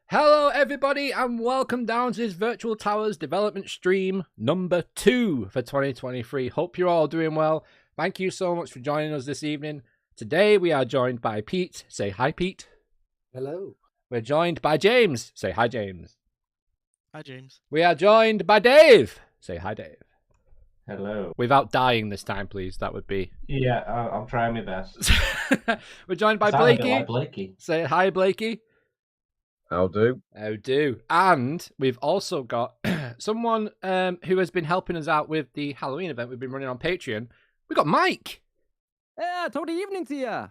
Hello, everybody, and welcome down to this Virtual Towers development stream number 2 for 2023. Hope you're all doing well. Thank you so much for joining us this evening. Today, we are joined by Pete. Say hi, Pete. Hello. We're joined by James. Say hi, James. Hi, James. We are joined by Dave. Say hi, Dave. Hello. Without dying this time, please. That would be... Yeah, I'll try my best. We're joined by Sound a bit Blakey. like Blakey. Say hi, Blakey. I'll do. How do. And we've also got someone who has been helping us out with the Halloween event we've been running on Patreon. We got Mike. Yeah, totally evening to you.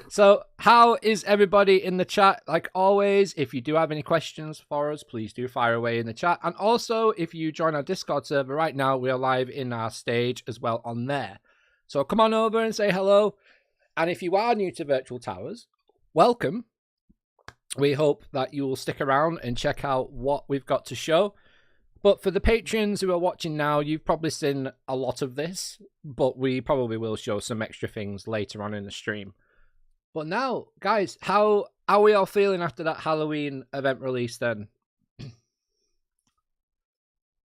So, how is everybody in the chat? Like always, if you do have any questions for us, please do fire away in the chat. And also, if you join our Discord server right now, we are live in our stage as well on there. So come on over and say hello. And if you are new to Virtual Towers, welcome. We hope that you will stick around and check out what we've got to show. But for the patrons who are watching now, you've probably seen a lot of this, but we probably will show some extra things later on in the stream. But now, guys, how are we all feeling after that Halloween event release then?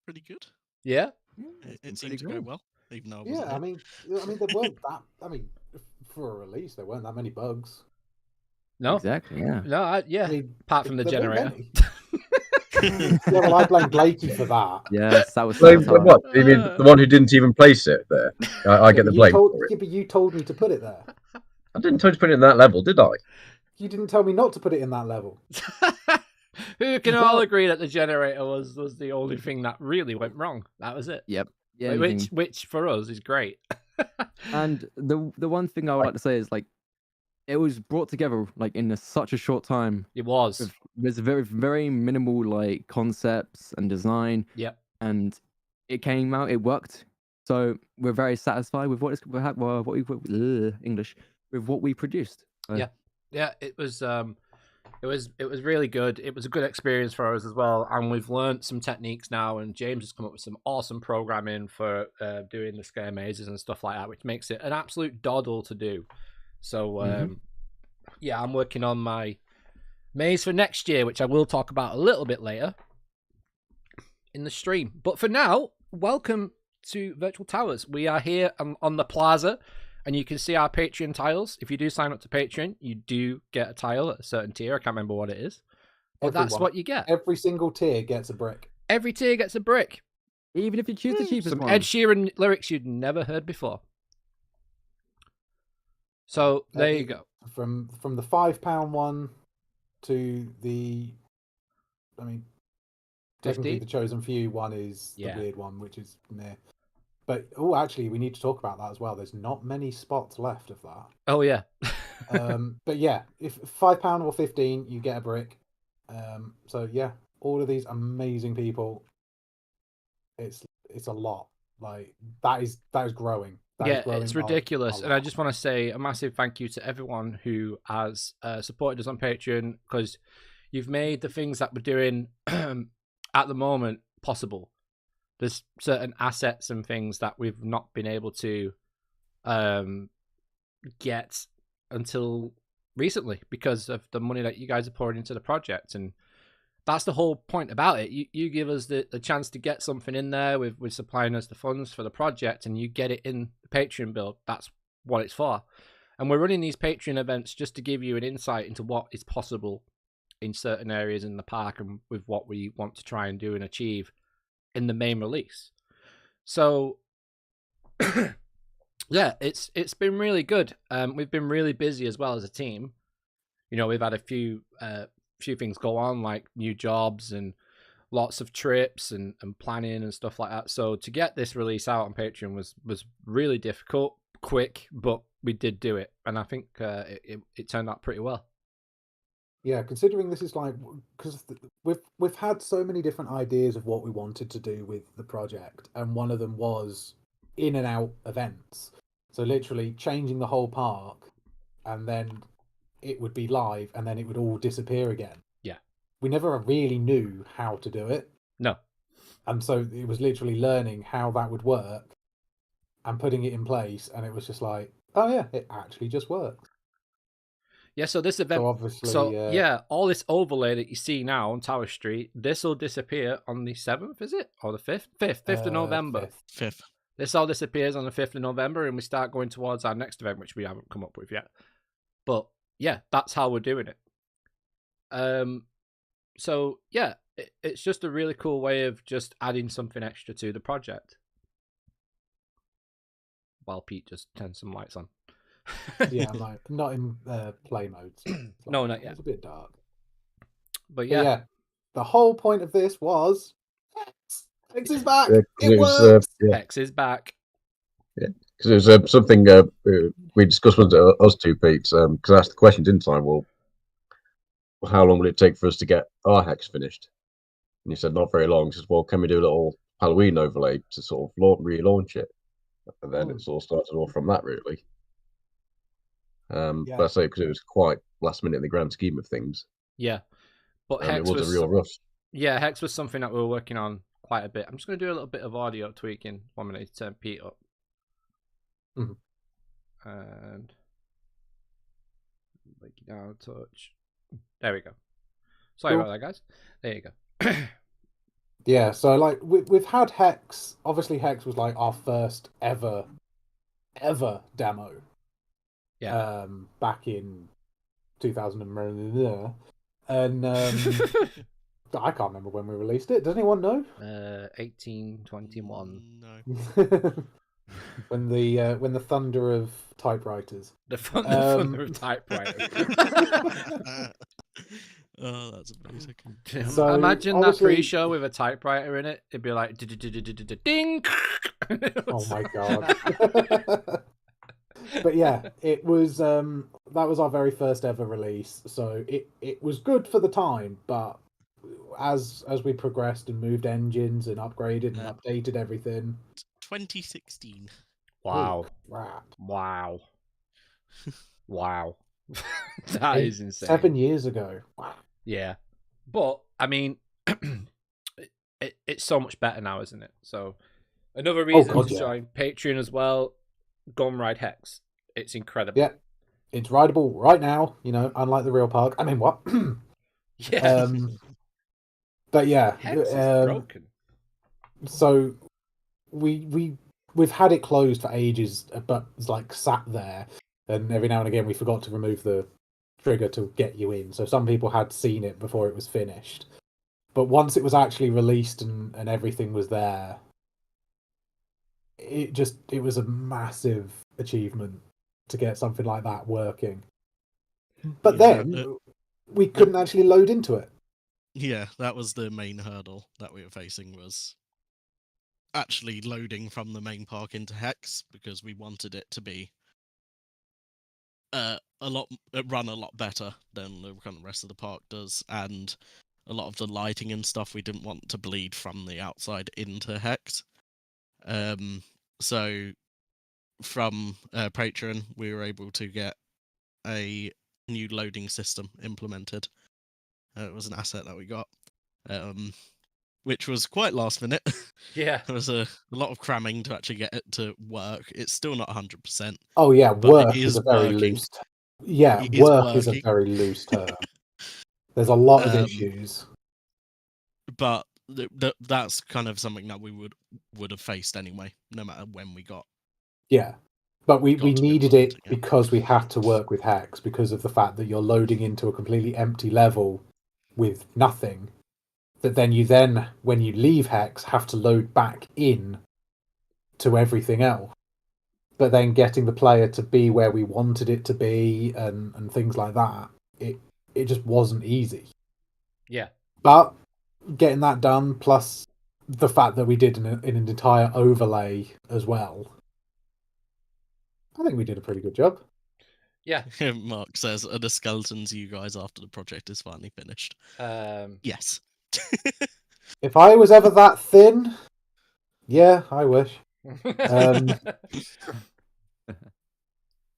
Pretty good. Yeah? It seemed to go well, even though I wasn't Yeah, there. I mean, there weren't that. I mean, for a release, there weren't that many bugs. No? Exactly, yeah. No, yeah. I mean, Apart from the there weren't generator. many. Yeah, well, I blame Blakey for that. Yes, that was Blame sabotage. what? You mean the one who didn't even place it there? I get the blame for it. Yeah, but you told me to put it there. I didn't tell you to put it in that level, did I? You didn't tell me not to put it in that level. Who can all agree that the generator was the only thing that really went wrong? That was it. Yep. Yeah. Which for us is great. And the one thing I would like to say is like, it was brought together like in such a short time. It was. There's very minimal like concepts and design. Yep. And it came out. It worked. So we're very satisfied with what we produced. Yeah. Yeah, it was really good. It was a good experience for us as well, and we've learned some techniques now, and James has come up with some awesome programming for doing the scare mazes and stuff like that, which makes it an absolute doddle to do. So yeah, I'm working on my maze for next year, which I will talk about a little bit later in the stream. But for now, welcome to Virtual Towers. We are here on the plaza, and you can see our Patreon tiles. If you do sign up to Patreon, you do get a tile at a certain tier. I can't remember what it is. But that's Everyone. what you get. Every single tier gets a brick. Every tier gets a brick. Even if you choose the cheapest Some one. Ed Sheeran lyrics you'd never heard before. So there you go. From the £5 one to the, I mean, technically 50? the Chosen Few one is Yeah. the weird one, which is meh. But actually, we need to talk about that as well. There's not many spots left of that. Oh yeah. But yeah, if £5 or 15, you get a brick. So yeah, all of these amazing people. It's a lot. Like that is growing. That is Yeah, growing it's a ridiculous. And I lot. just want to say a massive thank you to everyone who has supported us on Patreon, because you've made the things that we're doing at the moment possible. There's certain assets and things that we've not been able to get until recently because of the money that you guys are pouring into the project. And that's the whole point about it. You give us the chance to get something in there with supplying us the funds for the project, and you get it in the Patreon build. That's what it's for. And we're running these Patreon events just to give you an insight into what is possible in certain areas in the park and with what we want to try and do and achieve in the main release. So yeah, it's been really good. We've been really busy as well as a team. You know, we've had a few things go on, like new jobs and lots of trips and planning and stuff like that. So to get this release out on Patreon was really difficult, quick, but we did do it, and I think it turned out pretty well. Yeah, considering this is like, because we've had so many different ideas of what we wanted to do with the project, and one of them was in and out events. So literally changing the whole park, and then it would be live, and then it would all disappear again. Yeah. We never really knew how to do it. No. And so it was literally learning how that would work and putting it in place, and it was just like, oh yeah, it actually just worked. Yeah, so this event. So obviously, yeah, all this overlay that you see now on Tower Street, this will disappear on the 7th, is it? Or the 5th? 5th of November. 5th. This all disappears on the 5th of November, and we start going towards our next event, which we haven't come up with yet. But yeah, that's how we're doing it. So yeah, it's just a really cool way of just adding something extra to the project. While Pete just turns some lights on. Yeah, like not in play mode. No, not yet. It's a bit dark. But But yeah. yeah, the whole point of this was Hex is back. Yeah, It was, works. Hex is back. Because it was something we discussed with us two, Pete. Because I asked the question, didn't I? Well, how long will it take for us to get our Hex finished? And you said not very long. He says, well, can we do a little Halloween overlay to sort of relaunch it? And then it sort of started off from that, really. But I say because it was quite last minute in the grand scheme of things. Yeah, but Hex it was a real rush. Yeah, Hex was something that we were working on quite a bit. I'm just going to do a little bit of audio tweaking. 1 minute to turn Pete up. And break it down a touch. There we go. Sorry about that, guys. There you go. Yeah, so like we've had Hex. Obviously, Hex was like our first ever demo. Yeah. Back in 2000 and I can't remember when we released it. Does anyone know? 1821. No. When the thunder of typewriters. The thunder of typewriters. Oh, that's amazing. So, imagine that obviously- pre-show with a typewriter in it. It'd be like ding. Oh my god. But yeah, it was that was our very first ever release, so it was good for the time, but as we progressed and moved engines and upgraded and updated everything. 2016. Wow. Crap. Wow. Wow. That is insane. 7 years ago. Wow. Yeah. But, I mean, it's so much better now, isn't it? So, another reason to join Patreon as well, go and ride Hex. It's incredible. Yeah. It's rideable right now, unlike the real park. I mean, what? Yeah. But yeah. Hex is broken. So, we've had it closed for ages, but it's like sat there, and every now and again we forgot to remove the trigger to get you in. So some people had seen it before it was finished, but once it was actually released and everything was there, it was a massive achievement to get something like that working. But then we couldn't actually load into it. Yeah, that was the main hurdle that we were facing, was actually loading from the main park into Hex, because we wanted it to be run a lot better than the kind of rest of the park does, and a lot of the lighting and stuff we didn't want to bleed from the outside into Hex. So from Patreon, we were able to get a new loading system implemented. It was an asset that we got, which was quite last minute. Yeah. There was a lot of cramming to actually get it to work. It's still not 100%. Oh yeah, work is is a very working. loose. Yeah, It is work is a working. very loose term. There's a lot of issues. But that's kind of something that we would have faced anyway, no matter when we got. Yeah, but we got to needed implement it it, yeah. because we had to work with Hex, because of the fact that you're loading into a completely empty level with nothing, that then you when you leave Hex, have to load back in to everything else. But then getting the player to be where we wanted it to be and things like that, it just wasn't easy. Yeah. But getting that done, plus the fact that we did an entire overlay as well, I think we did a pretty good job. Yeah. Mark says, "Are the skeletons you guys after the project is finally finished?" Yes. If I was ever that thin, yeah, I wish.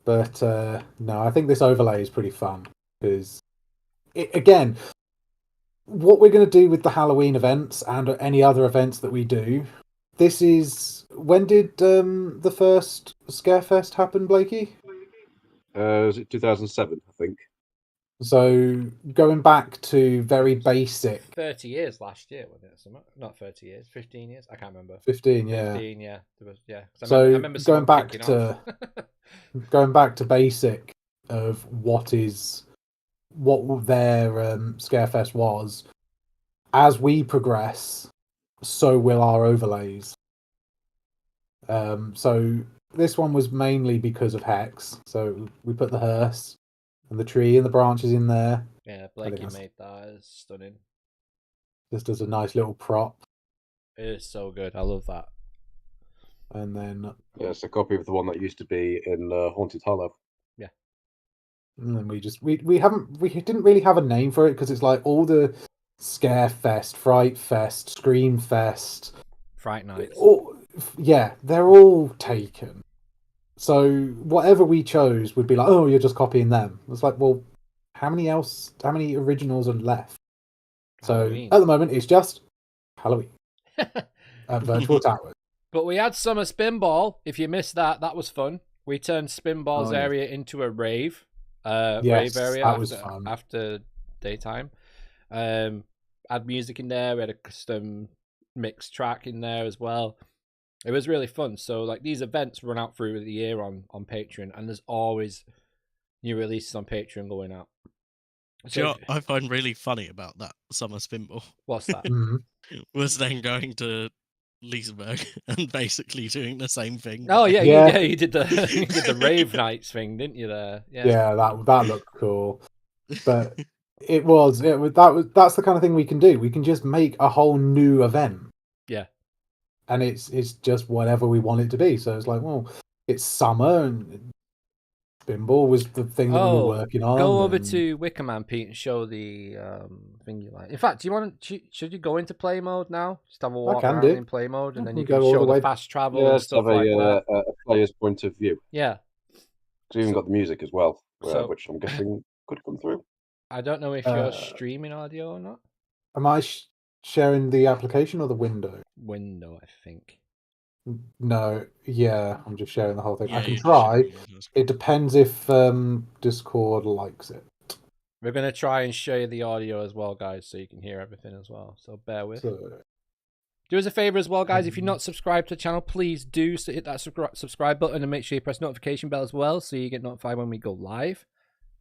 But no, I think this overlay is pretty fun, because again, what we're going to do with the Halloween events and any other events that we do, this is, when did the first Scarefest happen, Blakey? Was it 2007, I think? So going back to very basic 30 years last year, wasn't it? Something? Not 30 years, 15 years. I can't remember. 15, yeah. 15, yeah. There was, yeah. 'Cause I So remember going someone back kicking to off. going back to basic of what their Scarefest was. As we progress, so will our overlays. So this one was mainly because of Hex. So we put the hearse and the tree and the branches in there. Yeah, Blakey that's- made that. It's stunning. Just as a nice little prop. It is so good. I love that. And then Yeah, it's a copy of the one that used to be in Haunted Hollow. we didn't really have a name for it because it's like all the Scare Fest, Fright Fest, Scream Fest. Fright Nights. Yeah, they're all taken. So whatever we chose would be like, oh, you're just copying them. It's like, well, how many originals are left? Halloween. So at the moment, it's just Halloween at Virtual Towers. But we had Summer Spinball. If you missed that, that was fun. We turned Spinball's Oh, yeah. area into a rave. Yes, Rave area that was fun. after daytime. Had music in there. We had a custom mix track in there as well. It was really fun. So like these events run out through the year on Patreon, and there's always new releases on Patreon going out. Do you know what I find really funny about that Summer Spinball What's that? Mhm. was then going to Liseberg and basically doing the same thing. Oh yeah, Yeah. you did the you did the rave nights thing, didn't you? There, Yeah, that looked cool. But that's the kind of thing we can do. We can just make a whole new event. Yeah. And it's just whatever we want it to be. So it's like, well, it's summer and Spinball was the thing that we were working on. Go over and- to Wickerman, Pete, and show the thing you like. In fact, do you want to? Should you go into play mode now? Just have a walk can around do. in play mode, and Yeah, then we you go can all show the the way- fast travel Yeah, and let's stuff have like that. a player's point of view. Yeah. So even got the music as well, So- which I'm guessing could come through. I don't know if you're streaming audio or not. Am I sharing the application or the window? Window, I think. No, yeah, I'm just sharing the whole thing. Yeah, I can you're just try. showing it. It depends if Discord likes it. We're gonna try and show you the audio as well, guys, so you can hear everything as well. So bear with. So, Do us a favor as well, guys. If you're not subscribed to the channel, please do hit that subscribe button and make sure you press notification bell as well, so you get notified when we go live.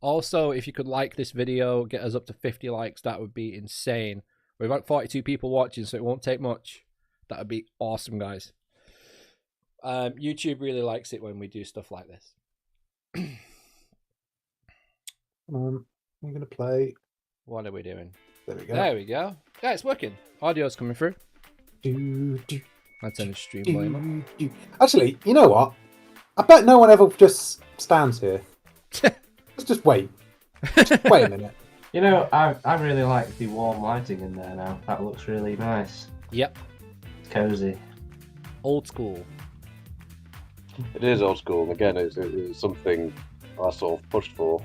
Also, if you could like this video, get us up to 50 likes, that would be insane. We've got 42 people watching, so it won't take much. That would be awesome, guys. YouTube really likes it when we do stuff like this. I'm going to play. What are we doing? There we go. There we go. Yeah, it's working. Audio's coming through. Do, do, I'll turn the stream volume up. do. Actually, you know what? I bet no one ever just stands here. Let's just wait. Just wait a minute. You know, I really like the warm lighting in there now. That looks really nice. Yep. It's cozy. Old school. It is old school, and again, it's something I sort of pushed for.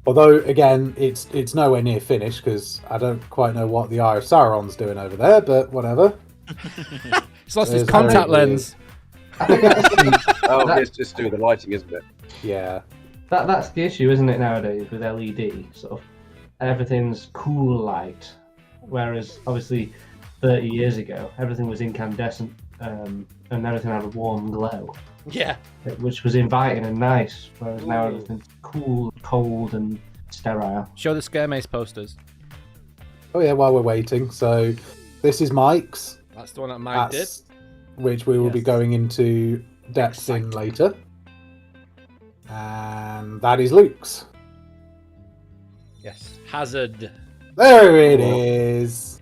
Although, again, it's nowhere near finished because I don't quite know what the Eye of Sauron's doing over there, but whatever. It's lost his There's contact very lens. I think that's Oh, That- it's just to do with the lighting, isn't it? Yeah. that's the issue, isn't it, nowadays with LED? Sort of everything's cool light, whereas obviously 30 years ago everything was incandescent and everything had a warm glow, Yeah. which was inviting and nice. Whereas now everything's cool, cold, and sterile. Show the Scare Maze posters. Oh yeah. While we're waiting, so this is Mike's. That's the one that Mike did. Which we will be Yes. going into depth in Exciting. later. And that is Luke's. Yes. Hazard. There it Cool. is.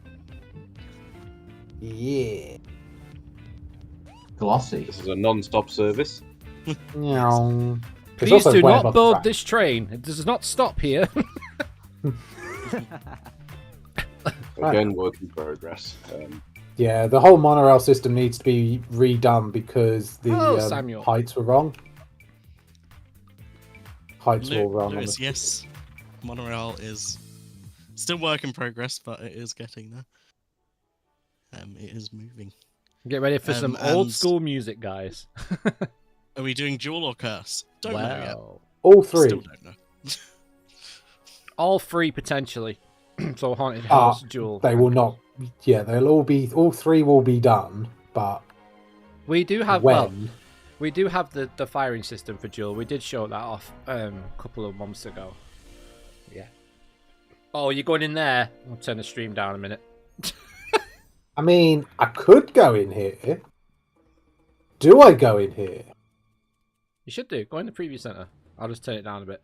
Yeah. Glossy. This is a non-stop service. Meow. It's Please also do way not above the board track. this train. It does not stop here. Again, work in progress. Yeah, the whole monorail system needs to be redone because the Hello, Samuel. heights were wrong. Heights were all wrong. on Lewis, the- yes. Monorail is still work in progress, but it is getting there. It is moving. Get ready for some And- old school music, guys. Are we doing Duel or Curse? Don't know yet. Well, All Still three. don't know. All three potentially. So Haunted Ah, House, Duel. They will not. Yeah, all three will be done, but We do have when? we do have the firing system for Duel. We did show that off a couple of months ago. Yeah. Oh, you're going in there? I'll turn the stream down a minute. I mean, I could go in here. Do I go in here? You should do. Go in the preview center. I'll just turn it down a bit.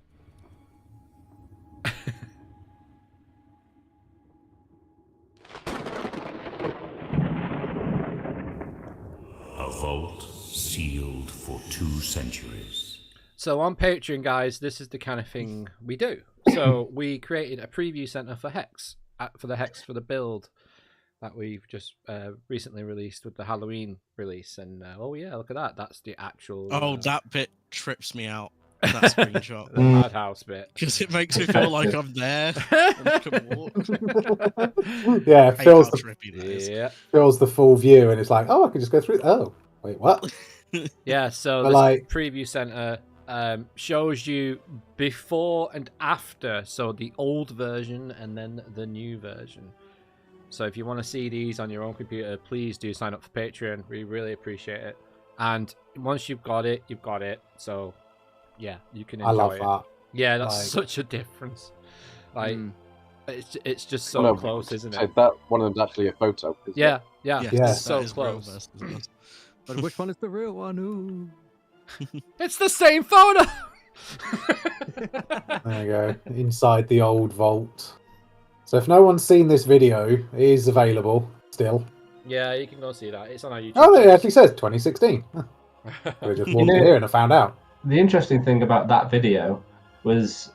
A vault sealed for 2 centuries. So on Patreon, guys, this is the kind of thing we do. So we created a preview center for Hex, for the build that we've just recently released with the Halloween release. And oh yeah, look at that. That's the actual. Oh, that bit trips me out. That screenshot. The madhouse bit. Because it makes me feel like I'm there and can walk. Yeah, it Hate fills how the, trippy that is. Yeah. fills the full view, and it's like, oh, I can just go through. Oh, wait, what? Yeah. So But, this like- preview center shows you before and after. So the old version and then the new version. So if you want to see these on your own computer, please do sign up for Patreon. We really appreciate it. And once you've got it, you've got it. So yeah, you can enjoy I love it. that. Yeah, that's Like- such a difference. Like it's just so No, close, isn't so it? that one of them's actually a photo. isn't it? Yeah, yeah, Yes, Yeah. that it's so is real close. versus that. But which one is the real one? Ooh. It's the same photo. There you go. Inside the old vault. So if no one's seen this video, it is available still. Yeah, you can go see that. It's on our YouTube. Oh, it channel. actually says 2016. I just walked know- in here and I found out. The interesting thing about that video was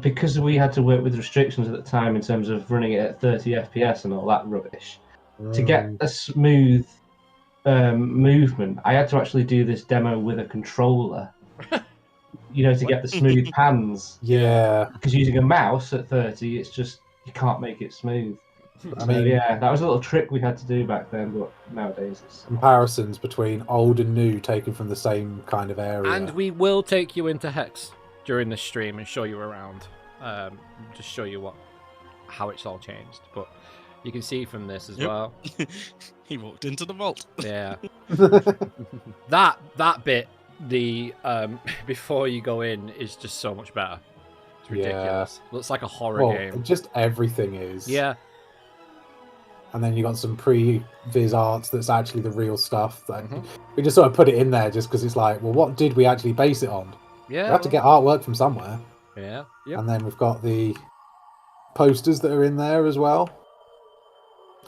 because we had to work with restrictions at the time in terms of running it at 30 FPS and all that rubbish. To get a smooth movement, I had to actually do this demo with a controller. To get the smooth pans. Yeah, Because using a mouse at 30, it's just you can't make it smooth. I So, mean, yeah, that was a little trick we had to do back then, but nowadays it's comparisons between old and new taken from the same kind of area. And we will take you into Hex during the stream and show you around. Just show you how it's all changed. But you can see from this as Yep. well. He walked into the vault. Yeah. that bit, the before you go in, is just so much better. It's Yeah. ridiculous. Looks like a horror well, game. just everything is. Yeah. And then you got some pre-viz arts that's actually the real stuff. That Mhm. we just sort of put it in there just because it's like, well, what did we actually base it on? Yeah. We have to get artwork from somewhere. Yeah. Yep. And then we've got the posters that are in there as well.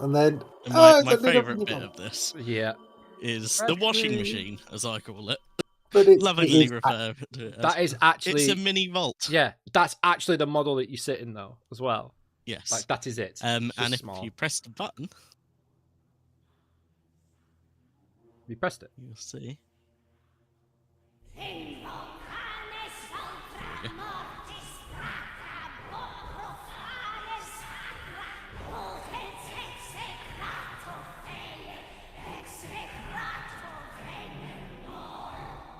And then And Oh, my it's a little favourite bit one. of this Yeah. is the washing Actually- machine, as I call it. but it Lovingly is- refer to it as. That is actually. It's a mini vault. Yeah. That's actually the model that you sit in, though, as well. Yes. Like, that is it. It's and just if small. you press the button, You pressed it. you'll see.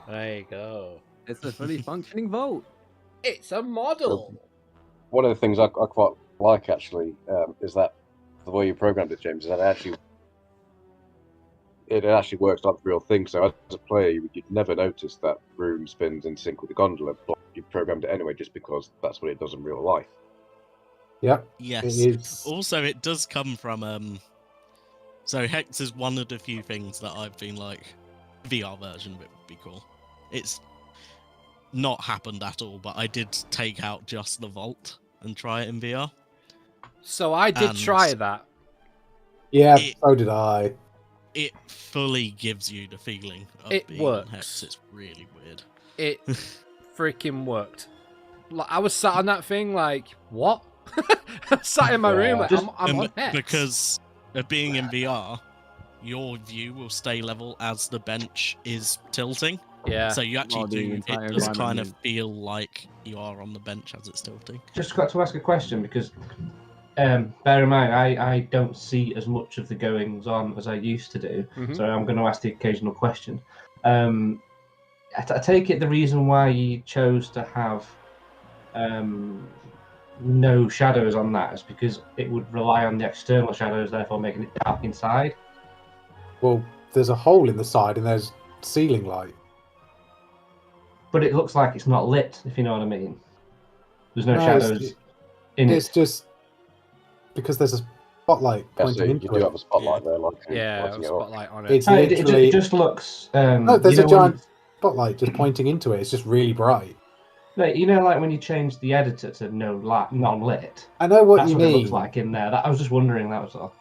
There you go. It's a fully functioning vault. It's a model. One of the things I quite like actually is that the way you programmed it, James, is that it actually works like the real thing. So as a player, you'd never notice that room spins in sync with the gondola, but you programmed it anyway just because that's what it does in real life. Yep, Yes. it is. Also, it does come from So Hex is one of the few things that I've been like, VR version of it would be cool. It's not happened at all, but I did take out just the vault and try it in VR. So I did And- try that. Yeah, it- so did I. It fully gives you the feeling of It being works. on Hex. It's really weird. It freaking worked. Like, I was sat on that thing like, what? Sat in my room like, Just- I'm And on Hex. because of being in VR, your view will stay level as the bench is tilting. Yeah. So you actually While the do. entire It does kind environment of moves. feel like you are on the bench as it's tilting. just got to ask a question because bear in mind I don't see as much of the goings on as I used to do. Mhm. So I'm going to ask the occasional question. I take it the reason why you chose to have no shadows on that is because it would rely on the external shadows, therefore making it dark inside. Well, there's a hole in the side and there's ceiling light. But it looks like it's not lit, if you know what I mean. There's no No, shadows in It's it. just because there's a spotlight Yeah, pointing so you into do it. have a spotlight there, like Yeah, lighting it up. spotlight on it. It's No, literally it just looks. no. There's you a know when giant spotlight just pointing into it. It's just really bright. Like, you know, like when you change the editor to no light, non-lit. I know what That's you what mean. it looks like in there. I was just wondering. That was all.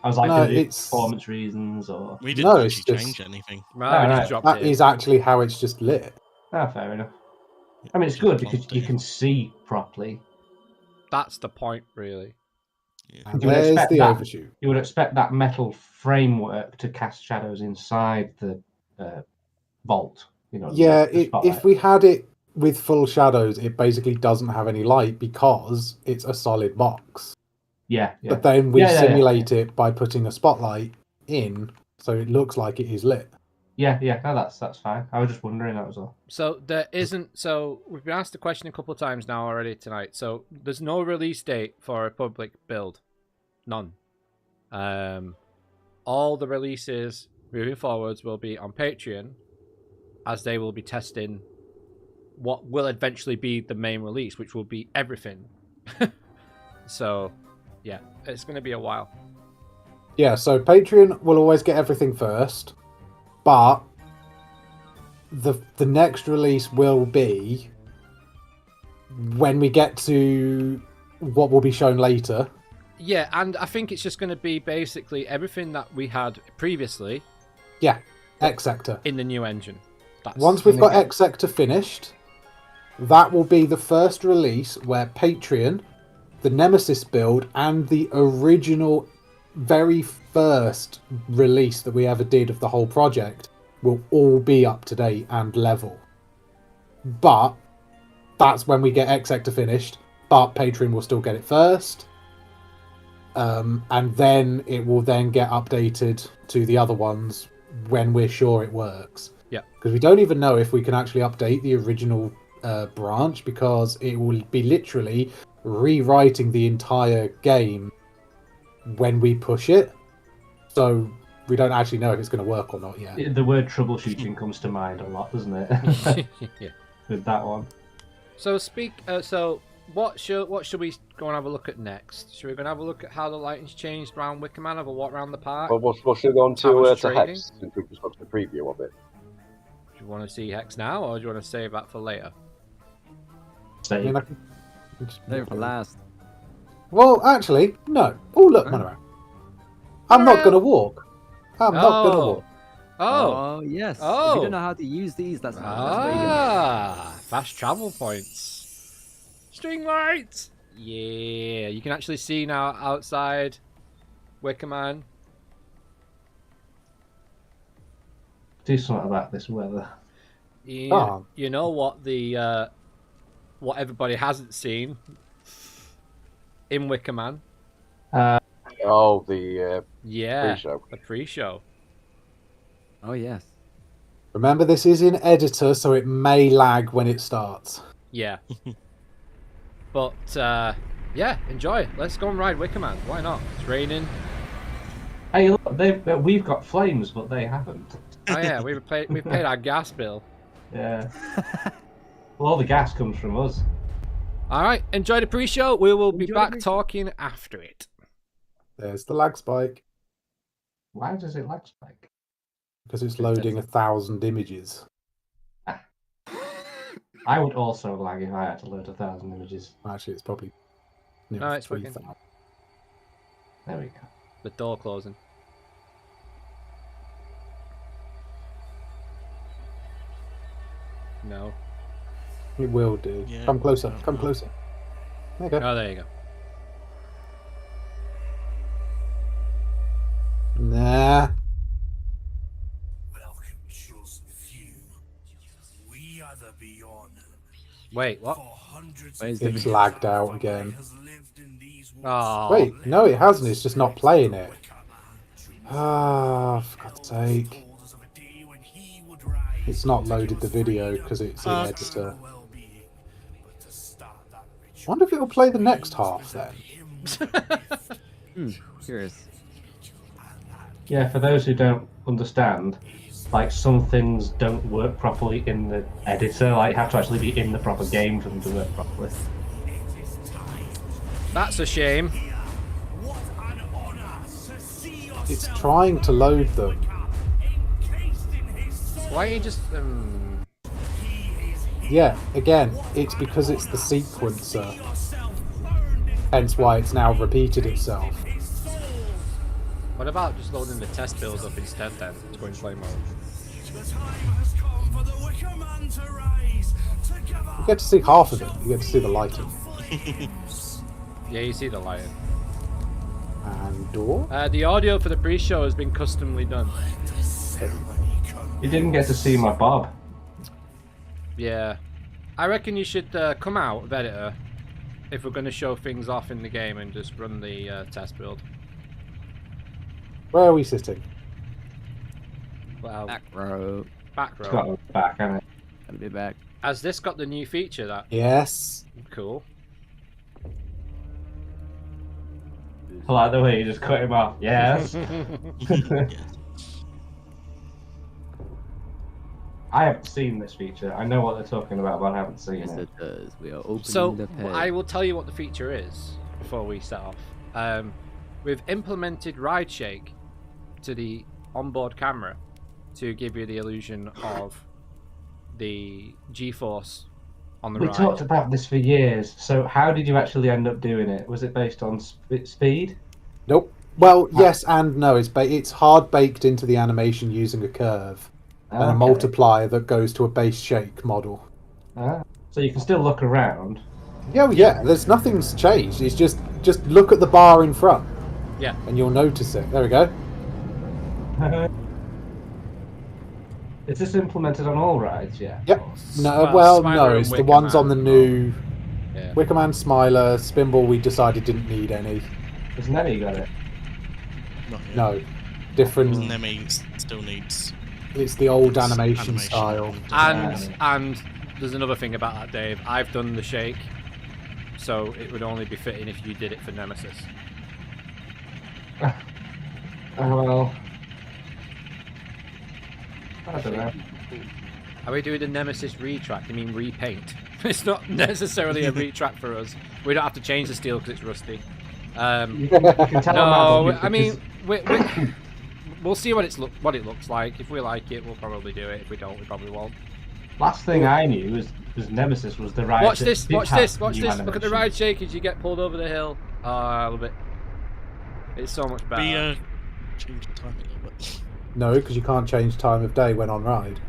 I was like, No, is it it's- performance reasons or? We didn't No, it's actually just- change anything. Right, we right. just dropped That it. is actually how it's just lit. Ah, fair enough. I mean, it's Just good because plonked you it. can see properly. That's the point, really. And You would there's expect the that. overshoot. You would expect that metal framework to cast shadows inside the vault. You know. Yeah, the spotlight. if we had it with full shadows, it basically doesn't have any light because it's a solid box. Yeah. But then we Yeah, yeah, simulate it by putting a spotlight in, so it looks like it is lit. Yeah. No, that's fine. I was just wondering. That was all. So there isn't. So we've been asked the question a couple of times now already tonight. So there's no release date for a public build, none. All the releases moving forwards will be on Patreon, as they will be testing what will eventually be the main release, which will be everything. So, yeah, it's going to be a while. Yeah, so Patreon will always get everything first, but the next release will be when we get to what will be shown later. Yeah, and I think it's just going to be basically everything that we had previously Yeah, X Sector. in the new engine. That's Once we've got X Sector finished, that will be the first release where Patreon, the Nemesis build, and the original very first release that we ever did of the whole project will all be up to date and level. But that's when we get X Sector finished, but Patreon will still get it first. And then it will then get updated to the other ones when we're sure it works. Yeah. Because we don't even know if we can actually update the original branch, because it will be literally rewriting the entire game when we push it. So we don't actually know if it's going to work or not yet. The word troubleshooting comes to mind a lot, doesn't it? Yeah. With that one. So what should we go and have a look at next? Should we go and have a look at how the lighting's changed around Wickerman? Have a walk around the park? Well, what should we go on Towers to trading? Hex, since we've just got to the preview of it? Do you want to see Hex now, or do you want to save that for later? I mean, Save. I can just- There for last. Well, actually, no. Oh, look, Monorail. I'm not Monorail. going to walk. I'm not going to walk. Oh, Yes. If Oh. you don't know how to use these, that's where you go. Fast travel points. String lights. Yeah, you can actually see now outside Wickerman. Do something about this weather. You, Oh. you know what the what everybody hasn't seen in Wickerman? Oh, the Yeah, pre-show. the pre-show. Oh yes. Remember, this is in editor, so it may lag when it starts. Yeah. But yeah, enjoy. Let's go and ride Wickerman. Why not? It's raining. Hey, look, we've got flames, but they haven't. Oh yeah, we've paid our gas bill. Yeah. Well, all the gas comes from us. All right, enjoy the pre-show. We will be Enjoy the back pre-show. talking after it. There's the lag spike, Why does it lag spike? because it's loading 1,000 images. I would also lag if I had to load 1,000 images. Actually, it's probably No, it's working. 3,000. There we go. The door closing. No. It will do. Yeah, Come closer. I don't Come know. closer. Okay. Oh, there you go. Nah. Welcome, chosen few. We are the Beyond. Wait, what? For hundreds Wait, of it's years, lagged our out family again. has lived in these woods. Oh. Wait, no, it hasn't. It's just not playing it. Ah, for God's sake. Told us of a day when he would rise. It's not loaded the video because it's in Uh, editor. well-being, but to start that ritual, Wonder if it'll play the next half then. Curious. Yeah, for those who don't understand, like some things don't work properly in the editor. Like you have to actually be in the proper game for them to work properly. That's a shame. What an honor to see yourself It's trying to load them. encased in his soul. Why don't you just Yeah, again, it's because it's the sequencer. Yourself burned in Hence why it's now repeated itself. his soul. What about just loading the test build up instead then to go in play mode? The time has come for the Wicker Man to rise. Together. You get to see half of it. You get to see the lighting. Yeah, you see the lighting. And door? The audio for the pre-show has been customly done. You didn't get to see my Bob. Yeah. I reckon you should come out of editor if we're going to show things off in the game and just run the test build. Where are we sitting? Well, Back row. back It's row. got a back, hasn't it? Gotta be back. Has this got the new feature that Yes. cool? I like the way you just cut him off. Yes. I haven't seen this feature. I know what they're talking about, but I haven't seen Yes, it. it does. We are opening So the page. I will tell you what the feature is before we set off. We've implemented ride shake to the onboard camera to give you the illusion of the G-force on the We ride. talked about this for years. So how did you actually end up doing it? Was it based on speed? Nope. Well, yes and no. It's hard baked into the animation using a curve and a Okay. multiplier that goes to a base shake model. Ah. So you can still look around. Yeah, yeah. There's nothing's changed. It's just look at the bar in front Yeah. and you'll notice it. There we go. Is this implemented on all rides yet? Yep. No, Well, well, Smiler no. and It's the Wicker ones Man on the are- new Yeah. Wickerman, Smiler, Spinball. We decided didn't need any. Has Nemi got it? Not yet. No, different. Nemi still needs It's the old its animation style. And there's another thing about that, Dave. I've done the shake, so it would only be fitting if you did it for Nemesis. Oh, well. I don't know. Are we doing the Nemesis retrack? You mean repaint? It's not necessarily a retrack for us. We don't have to change the steel because it's rusty. You can tell No, I'm I mean, we'll see what what it looks like. If we like it, we'll probably do it. If we don't, we probably won't. last thing I knew was Nemesis was the ride. Watch that this! did Watch have this! Watch new this! Look at the animation. ride shake as you get pulled over the hill. Oh, I love it. It's so much better. change the time a little bit. No, because you can't change time of day when on ride.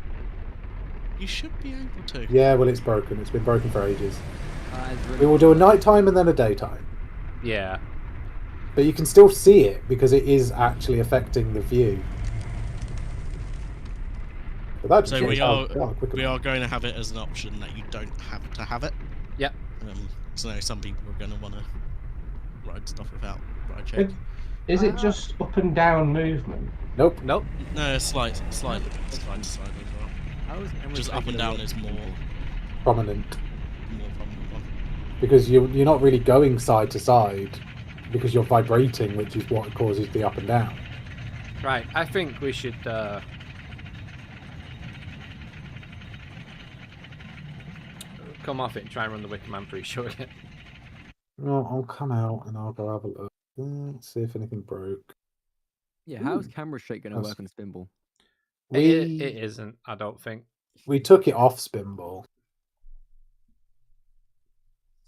You should be able to. Yeah, well, it's broken. It's been broken for ages. It's really- We will do a nighttime and then a daytime. Yeah. But you can still see it because it is actually affecting the view. But that So just we shows are how quick we it- are going to have it as an option that you don't have to have it. Yep. So some people are going to want to ride stuff without ride check. Is it just up and down movement? Nope. Nope. No, slide to side as well. How is Emirates Just up making and it down look is more simple? Prominent. prominent one. Because you're not really going side to side because you're vibrating, which is what causes the up and down. Right. I think we should. Come off it and try and run the Wicker Man pre-show again. Well, I'll come out and I'll go have a look. Let's see if anything broke. Yeah, how's Ooh. camera shake gonna That's- work on Spinball? It isn't. I don't think. We took it off Spinball.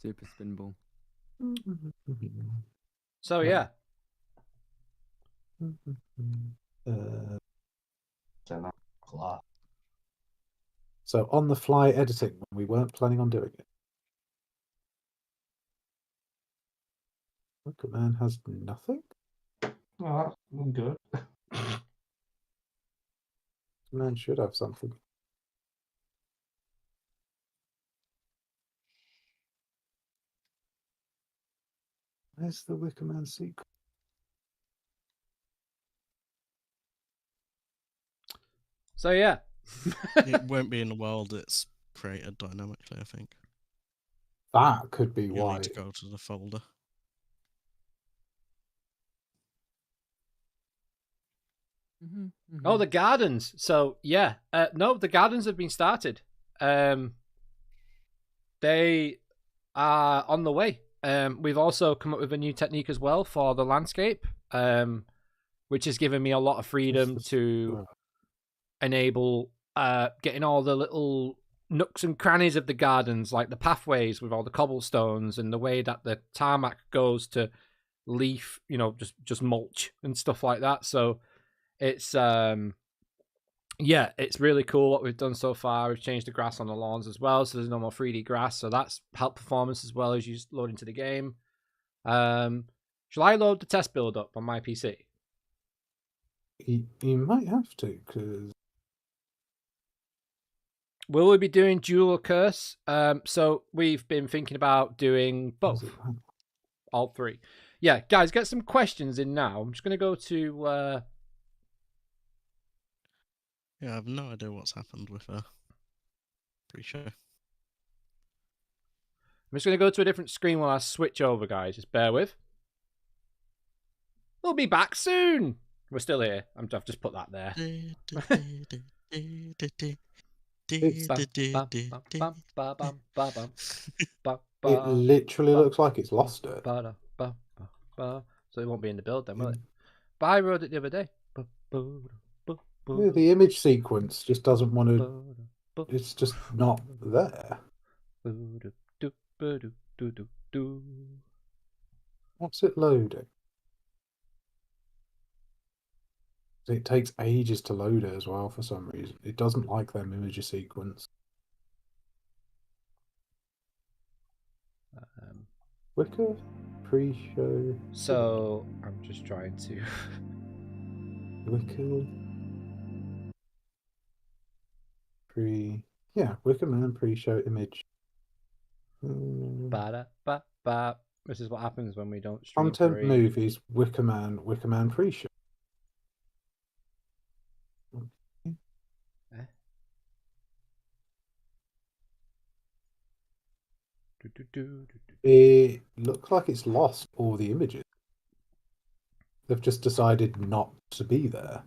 Super Spinball. So yeah. So on the fly editing when we weren't planning on doing it. Wicker Man has nothing? Oh, that's good. Man should have something. Where's the Wicker Man secret? So yeah. It won't be in the world it's created dynamically, I think. That could be You'll why. need to go to the folder. Oh, the gardens. So yeah, no, the gardens have been started. They are on the way. We've also come up with a new technique as well for the landscape, which has given me a lot of freedom to enable getting all the little nooks and crannies of the gardens, like the pathways with all the cobblestones and the way that the tarmac goes to leaf, just mulch and stuff like that. So it's it's really cool what we've done so far. We've changed the grass on the lawns as well, so there's no more 3D grass, so that's helped performance as well as you load into the game. Shall I load the test build up on my PC? You might have to, because Will we be doing dual or curse? So we've been thinking about doing both, all three. Yeah, guys, get some questions in now. I'm just going to go to... Yeah, I have no idea what's happened with pre-show. I'm just going to go to a different screen while I switch over, guys. Just bear with. We'll be back soon. We're still here. I've just put that there. it literally looks like it's lost it. So it won't be in the build then, will it? But I wrote it the other day. Yeah, the image sequence just doesn't want to. It's just not there. What's it loading? It takes ages to load it as well for some reason. It doesn't like them image sequence. Wicker pre-show. So I'm just trying to. Wicker. Wicker Man pre-show image. This is what happens when we don't stream. Content movies, Wicker Man pre-show. It looks like it's lost all the images. They've just decided not to be there.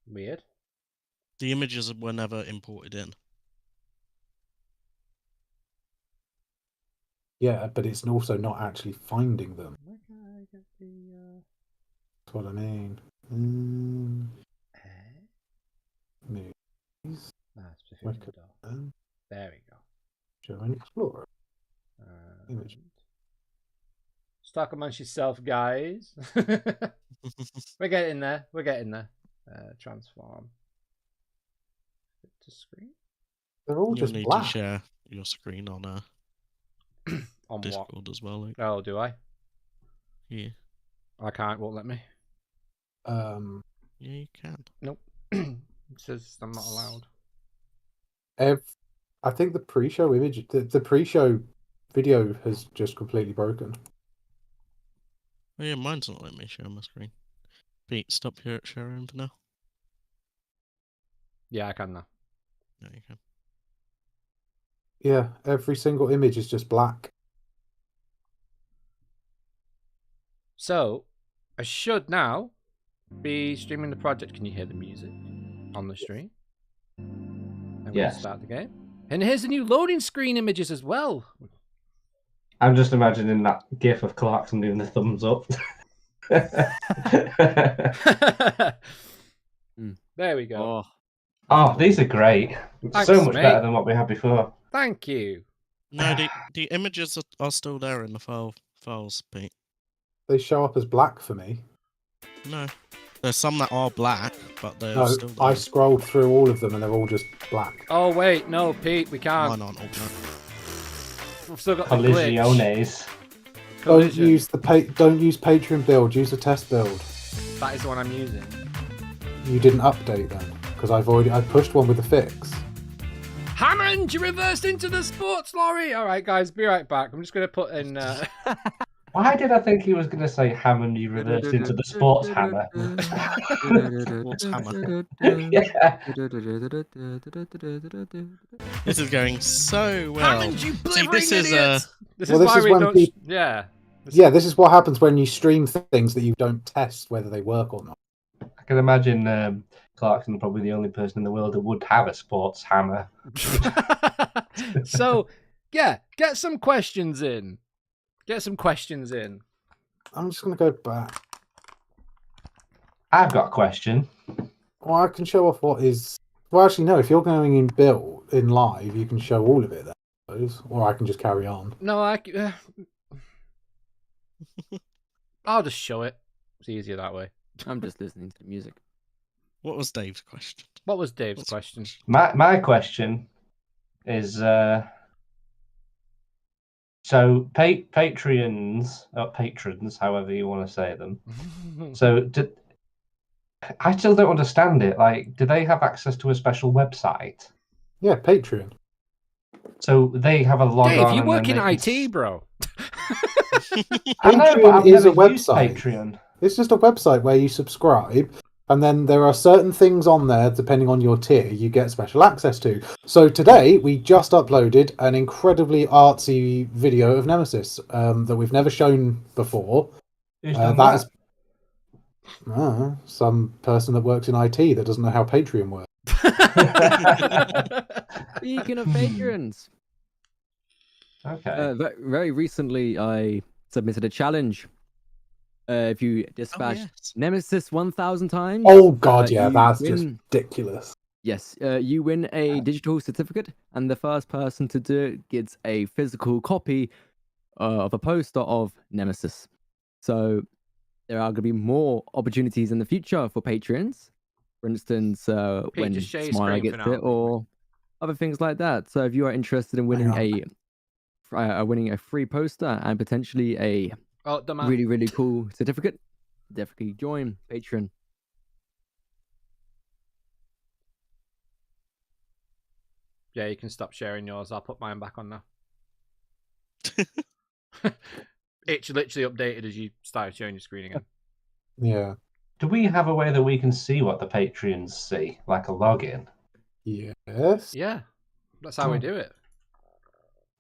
Weird. The images were never imported in. Yeah, but it's also not actually finding them. Where can I get the? That's what I mean. Movies. Wicker Man. There we go. Show and Explorer. Image. Stuck amongst yourself, guys. We're getting there. Transform. To screen. They're all You'll just need black. to share your screen on On Discord what? as well. Like. Oh, do I? Yeah. I can't. Won't let me. Yeah, you can. Nope. It says I'm not allowed. I think the pre-show image, the pre-show video has just completely broken. Oh yeah, mine's not letting me share my screen. Pete, stop here at sharing for now. Yeah, I can now. No, you can. Yeah, every single image is just black. So, I should now be streaming the project. Can you hear the music on the stream? I'm going to start the game. And here's the new loading screen images as well. I'm just imagining that gif of Clarkson doing the thumbs up. There we go. Oh, these are great. Thanks, so much mate. better than what we had before. Thank you. No, the images are still there in the files, Pete. They show up as black for me. No. There's some that are black, but they're No, still there. I scrolled through all of them and they're all just black. Oh, wait. No, Pete, we can't. Mine aren't all black. We've still got the glitch. Collisiones. Don't use don't use Patreon build, use the test build. That is the one I'm using. You didn't update then, because I pushed one with the fix. Hammond, you reversed into the sports lorry. All right, guys, be right back. I'm just going to put in... Why did I think he was going to say Hammond you reversed into the sports hammer? Sports hammer. Yeah. This is going so well. Hammond, you See, blithering this is idiots! This Well, is this why is we when don't. peop- Yeah. Yeah, this is what happens when you stream things that you don't test whether they work or not. I can imagine Clarkson probably the only person in the world that would have a sports hammer. So, yeah, get some questions in. Get some questions in. I'm just going to go back. I've got a question. Well, I can show off what is. Well, actually, no. If you're going in build in live, you can show all of it then, I suppose. Or I can just carry on. No, I'll just show it. It's easier that way. I'm just listening to the music. What was Dave's question? What was Dave's What's- question? My question is so patrons, however you want to say them. So I still don't understand it. Like, do they have access to a special website? Yeah, Patreon. So they have a log Dave, on. you and work then in they can IT, bro. I know, but Patreon I've is never a used website. Patreon. It's just a website where you subscribe, and then there are certain things on there, depending on your tier, you get special access to. So today, we just uploaded an incredibly artsy video of Nemesis that we've never shown before. Who's done That that? is some person that works in IT that doesn't know how Patreon works. Speaking of patrons, Okay. very recently I submitted a challenge. If you dispatch yes. Nemesis 1,000 times, Oh god, yeah, you that's just win- ridiculous. Yes, you win a digital certificate, and the first person to do it gets a physical copy of a poster of Nemesis. So there are going to be more opportunities in the future for patrons. For instance, when just share your Smile screen gets for now. it, or other things like that. So if you are interested in winning winning a free poster and potentially a Oh, the man. really, really cool certificate, definitely join Patreon. Yeah, you can stop sharing yours. I'll put mine back on now. It literally updated as you started sharing your screen again. Yeah. Do we have a way that we can see what the Patreons see, like a login? Yes. Yeah, that's how we Oh. do it.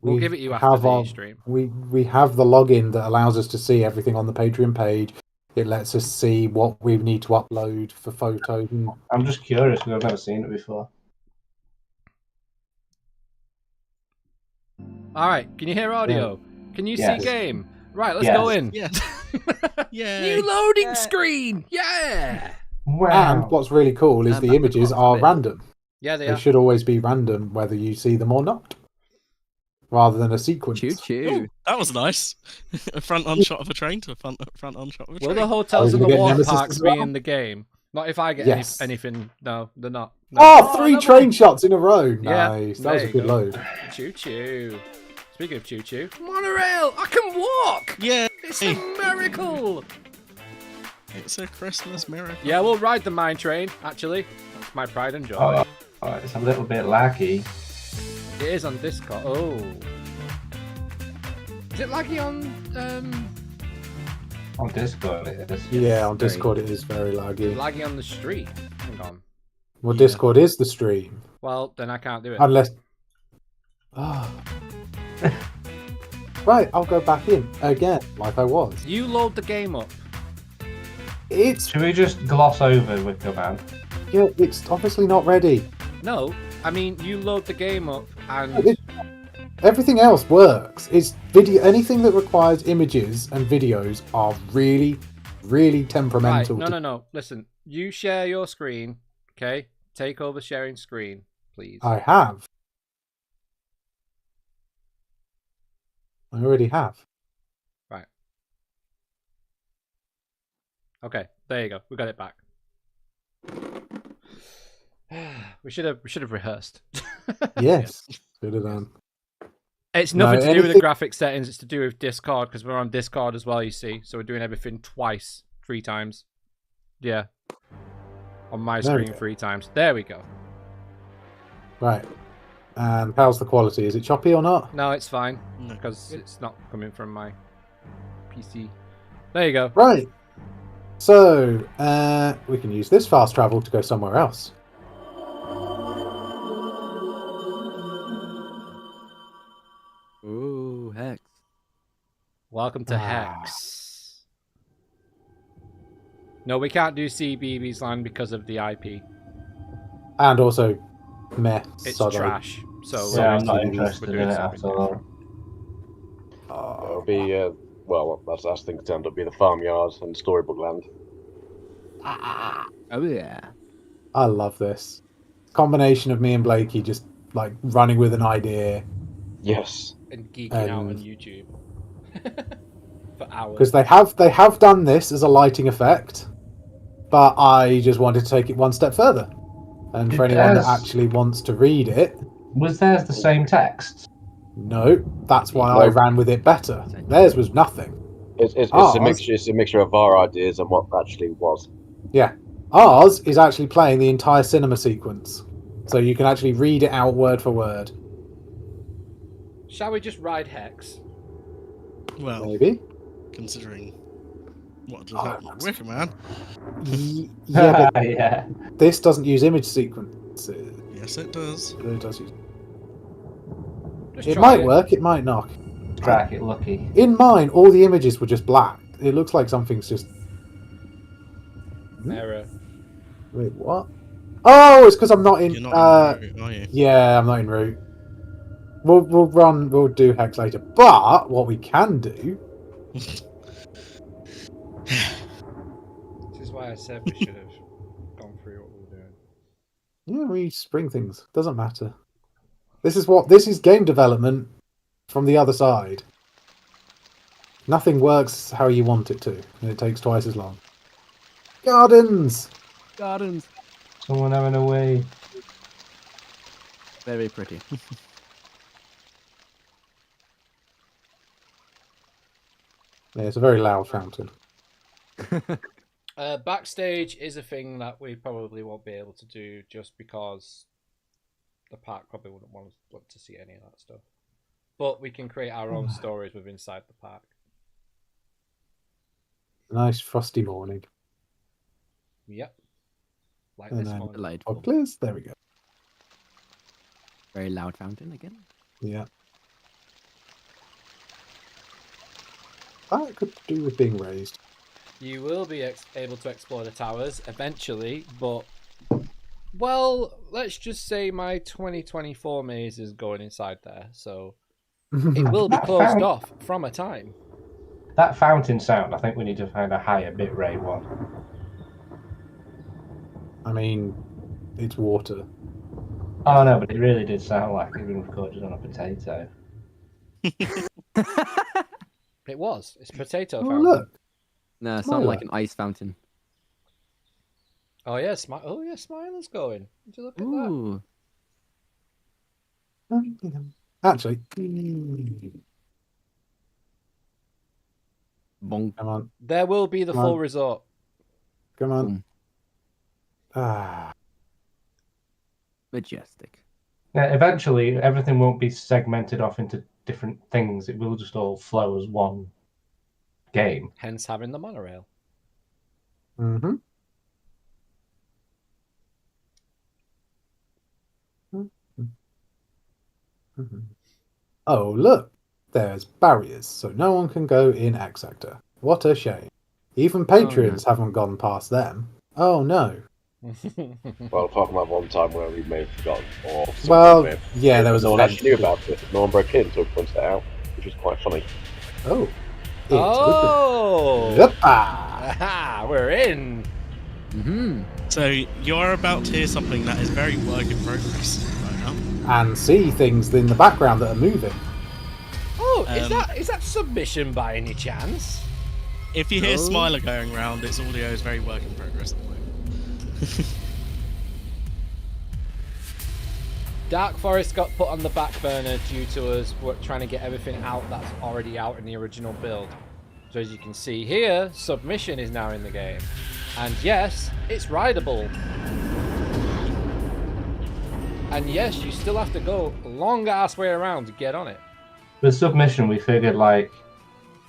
We'll We give it you after have the our- stream. We have the login that allows us to see everything on the Patreon page. It lets us see what we need to upload for photos. And I'm just curious because I've never seen it before. All right, can you hear audio? Can you Yes. see game? Right, let's go Yes. in. Yes. Yay. New loading screen. Yeah. Wow. And what's really cool is And the back images across are a bit. random. Yeah, they They are. should always be random, whether you see them or not, rather than a sequence. Choo choo. Ooh, that was nice. A front on shot of a train to a front on shot of a Will train. the hotels Oh, and you the get water Nemesis parks as be well? in the game? Not if I get Yes. anything. No, they're not. No. Oh, three lovely. train shots in a row. Yeah, Nice. That was there a you good go. load. Choo choo. Speaking of choo choo, monorail. I can walk. Yeah, It's a miracle. it's a Christmas miracle. Yeah, we'll ride the mine train. Actually, that's my pride and joy. Oh, it's a little bit laggy. It is on Discord. Oh, is it laggy on? On Discord, it is. Yeah, on very- Discord it is very laggy. Laggy on the street. Hang on. Well, Yeah. Discord is the stream. Well, then I can't do it. Unless. Ah. Right, I'll go back in again, like I was. You load the game up. It's Should we just gloss over Wickerman? yeah, it's obviously not ready. No, I mean you load the game up and It- Everything else works. It's video. Anything that requires images and videos are really, really right. temperamental. No. Listen, you share your screen. Okay, take over sharing screen, please. I have. I already have. Okay, there you go. We got it back. we should have rehearsed. Yes, should have done. It's No, nothing to do with the anything- graphic settings. It's to do with Discord because we're on Discord as well. You see, so we're doing everything twice, 3 times. Yeah, on my There we screen go. 3 times. There we go. Right. And how's the quality? Is it choppy or not? No, it's fine No. because it's not coming from my PC. There you go. Right. So, we can use this fast travel to go somewhere else. Ooh, Hex. Welcome to Hex. No, we can't do CBeebies Land because of the IP. And also, meh. It's sod trash. So Yeah, I'm Sorry, not CBeebies. interested We're in doing it something at all. different. It'll be well, that's things turned up to be the farmyard and storybook land. Oh yeah. I love this. Combination of me and Blakey just like running with an idea Yes. And geeking out on And- YouTube. For hours. because they have done this as a lighting effect, but I just wanted to take it one step further. And for It anyone that does. actually wants to read it, Was theirs the same text? no, that's why I Nope. ran with it better. Theirs was nothing. It's Ours- a mixture. It's a mixture of our ideas and what actually was. Yeah, ours is actually playing the entire cinema sequence, so you can actually read it out word for word. Shall we just ride Hex? Well, Maybe. considering what just Oh, happened with Wicker Man. Yeah, but Yeah. this doesn't use image sequences. Yes, it does. It does use. Just It try might work. It might not. Crack it, lucky. In mine, all the images were just black. It looks like something's just. Error. Wait, what? Oh, it's because I'm not in. You're not in the route, are you? Yeah, I'm not in route. We'll do Hex later. But what we can do. This is why I said we should have gone through what we were doing. Yeah, we spring things. Doesn't matter. This is game development from the other side. Nothing works how you want it to, and it takes twice as long. Gardens! Gardens. Someone having a way. Very pretty. Yeah, it's a very loud fountain. Backstage is a thing that we probably won't be able to do just because the park probably wouldn't want to see any of that stuff. But we can create our own stories with inside the park. Nice frosty morning. Yep. Like And this then- one. Delightful. Fog clears. There we go. Very loud fountain again. Yeah. That could do with being raised. You will be able to explore the towers eventually, but well, let's just say my 2024 maze is going inside there, so it will be closed off from a time. That fountain sound, I think we need to find a higher bitrate one. I mean, it's water. Oh no, but it really did sound like it had been recorded on a potato. It was. It's potato Oh, fountain. look. No, it sounded like Smiler. an ice fountain. Oh yeah, Smiler's going. Would you look at that? Ooh. Actually, Bonk. come on, There will be the Come full on. resort. come on. Boom. Ah, Majestic. Yeah, eventually, everything won't be segmented off into different things. It will just all flow as one game. Hence having the monorail. mm-hmm. Oh, look. There's barriers, so no one can go in X Sector. What a shame. Even Patreons haven't gone past them. Oh, no. Well, apart from that one time where we may have forgotten, or something Well, may have- yeah, there was no a one actually knew vent. about it. No one broke in until we pointed it out, which was quite funny. Oh. It's Oh! open. Yuppa! Aha, we're in. Mm-hmm. So you're about to hear something that is very work in progress right now. And see things in the background that are moving. Oh, Um, is that submission by any chance? If you hear No. Smiler going round, its audio is very work in progress at the moment. Dark Forest got put on the back burner due to us trying to get everything out that's already out in the original build. So as you can see here, Submission is now in the game. And yes, it's rideable. And yes, you still have to go a long ass way around to get on it. With Submission, we figured, like,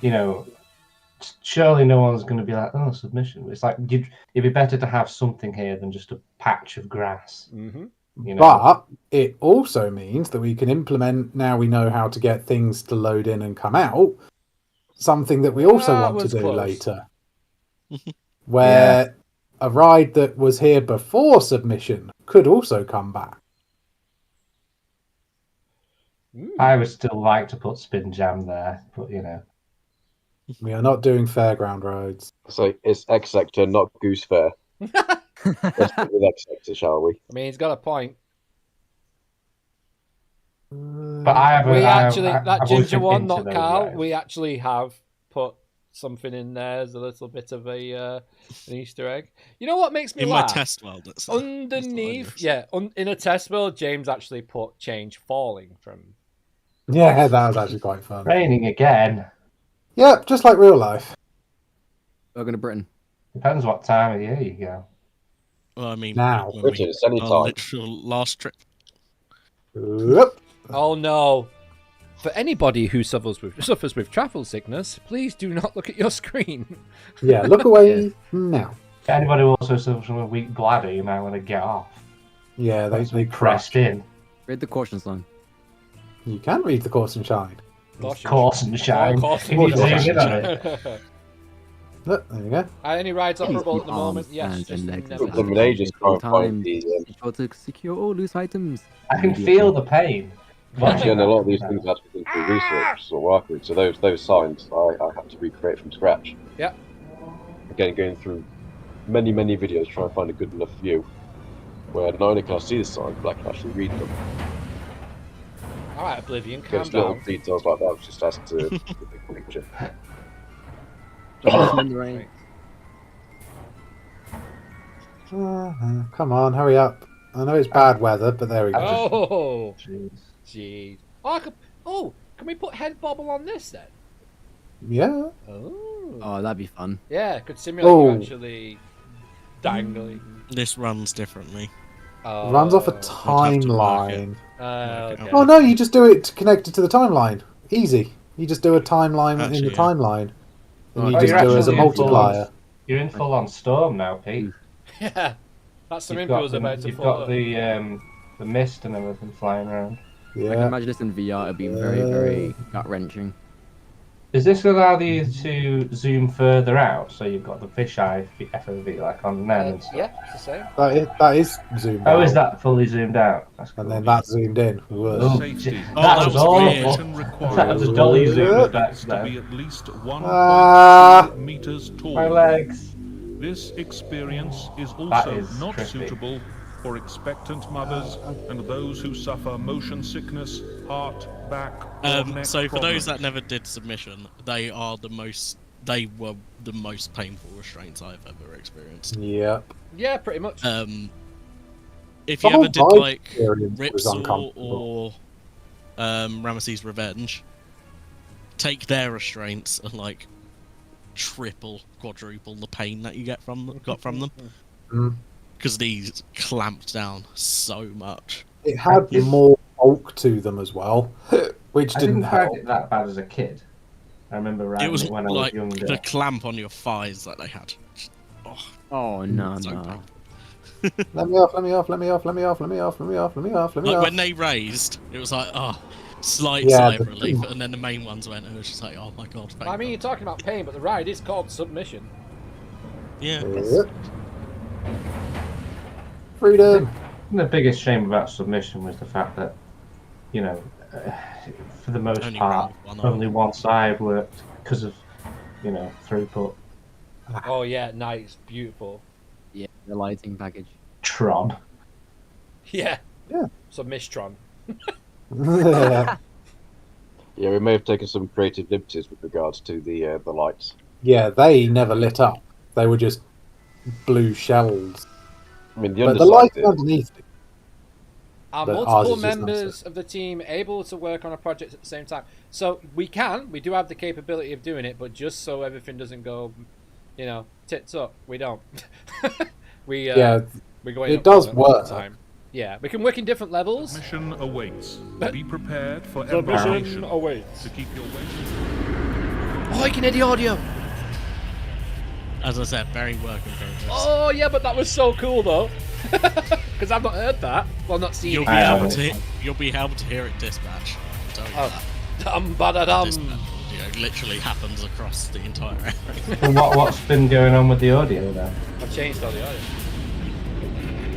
you know, surely no one's going to be like, oh, submission. It's like it'd be better to have something here than just a patch of grass. Mm-hmm. You know? But it also means that we can implement, now we know how to get things to load in and come out, something that we also That want to was do close. later. Where a ride that was here before submission could also come back. I would still like to put Spin Jam there, but you know. We are not doing fairground rides. So it's X Sector, not Goose Fair. Let's put with X Sector, shall we? I mean, he's got a point. But I have That I've always ginger been one, into not those Carl. rides. We actually have put something in there as a little bit of a an Easter egg. You know what makes me In my laugh? test world, that's Underneath, in a test world, James actually put change falling from. Yeah, that was actually quite fun. Raining again. Yeah, just like real life. Welcome to Britain. Depends what time of year you go. Well, I mean, Now. when Britain, we, it's any our time. literal last trip. Yep. Oh no! For anybody who suffers with travel sickness, please do not look at your screen. Yeah, look away now. Anybody who also suffers from a weak bladder, you might want to get off. Yeah, they pressed in. Read the caution sign. You can read the course and shine. Caution shine. Caution Can you shine. zoom in on it? Look, there you go. Any rides operable at the moment? Arms, Yes. hands, Just and legs. never Took them an ages to try and find Time. the. Be sure to secure all loose items. I can feel the pain. Actually, and a lot of these things had to be through research or work with. So those signs, I had to recreate from scratch. Yeah. Again, going through many videos trying to find a good enough view where not only can I see the signs, but I can actually read them. All right, Oblivion, calm Because little down. details like that just has to the big picture. Just in the rain. Come on, hurry up. I know it's bad weather, but there we go. Oh, Jeez. jeez. Can we put head bobble on this then? Yeah. Oh. Oh, that'd be fun. Yeah, could simulate you Oh. actually dangling. This runs differently. Runs off a have to mark timeline. Okay. Oh no, you just do it connected to the timeline. Easy. You just do a timeline in Actually, the yeah. timeline. And you Oh, just you're do it as a actually in full multiplier. You're in full on storm now, Pete. Yeah. That's some You've info got, about to you've follow. got the mist and everything flying around. I can Yeah. imagine this in VR. It'd be very gut wrenching. Does this allow you to zoom further out? So you've got the fisheye FOV like on them and stuff? Yeah, it's the same. That is zoomed out. Oh, is that fully zoomed out? That's cool. And then that's zoomed in. Whoa. Oh, Safety. gee, Oh, that that was was awful. weird. That was a dolly zoom effect To be there. at least Ah. 1.2 meters tall. My legs. This experience is That also is not trippy. suitable for expectant mothers and those who suffer motion sickness, heart, back, or neck So for those problems. that never did submission, they were the most painful restraints I've ever experienced. Yep. Yeah, pretty much. If The you ever whole did vibe like experience was Ripsaw uncomfortable. or Ramesses Revenge, take their restraints and like triple, quadruple the pain that you got from them. Mm. Because these clamped down so much. It had more bulk to them as well, which I didn't didn't find help. it that bad as a kid. I remember riding It was when I like was younger. the clamp on your thighs that they had. Oh, Oh no, so no. painful. Let me off, let me off, let me off, let me off, let me off, let me off, let me off, let me Like off. when they raised, it was like, oh, slight Yeah, sigh of the- relief, and then the main ones went, and it was just like, oh my god, thank I mean, you're God. talking about pain, but the ride is called Submission. Yeah. Yep. Freedom. The biggest shame about submission was the fact that, you know, for the most Only part, ran one only one side worked because of, you know, throughput. Oh yeah, nice, beautiful. Yeah, the lighting package. Tron. Yeah. Yeah. Submistron. Yeah, we may have taken some creative liberties with regards to the lights. Yeah, they never lit up. They were just blue shells. I mean, the But the underside lighting did. underneath it. Are But ours multiple is just members of the team able to work on a project at the same time? So we do have the capability of doing it, but just so everything doesn't go, you know, tits up, we don't. we Yeah, we're going it up does all the work. time. Yeah, we can work in different levels. Mission awaits. Be prepared for The mission embarkation awaits. to keep your weight. Oh, I can hear the audio. As I said, very work in progress. Oh yeah, but that was so cool though. Because I've not heard that. Well, not seen You'll it. be I able haven't. to. You'll be able to hear it dispatch. I'll tell you Oh. that. Dum-ba-da-dum. Dispatch audio literally happens across the entire area. And what's been going on with the audio then? I've changed all the audio.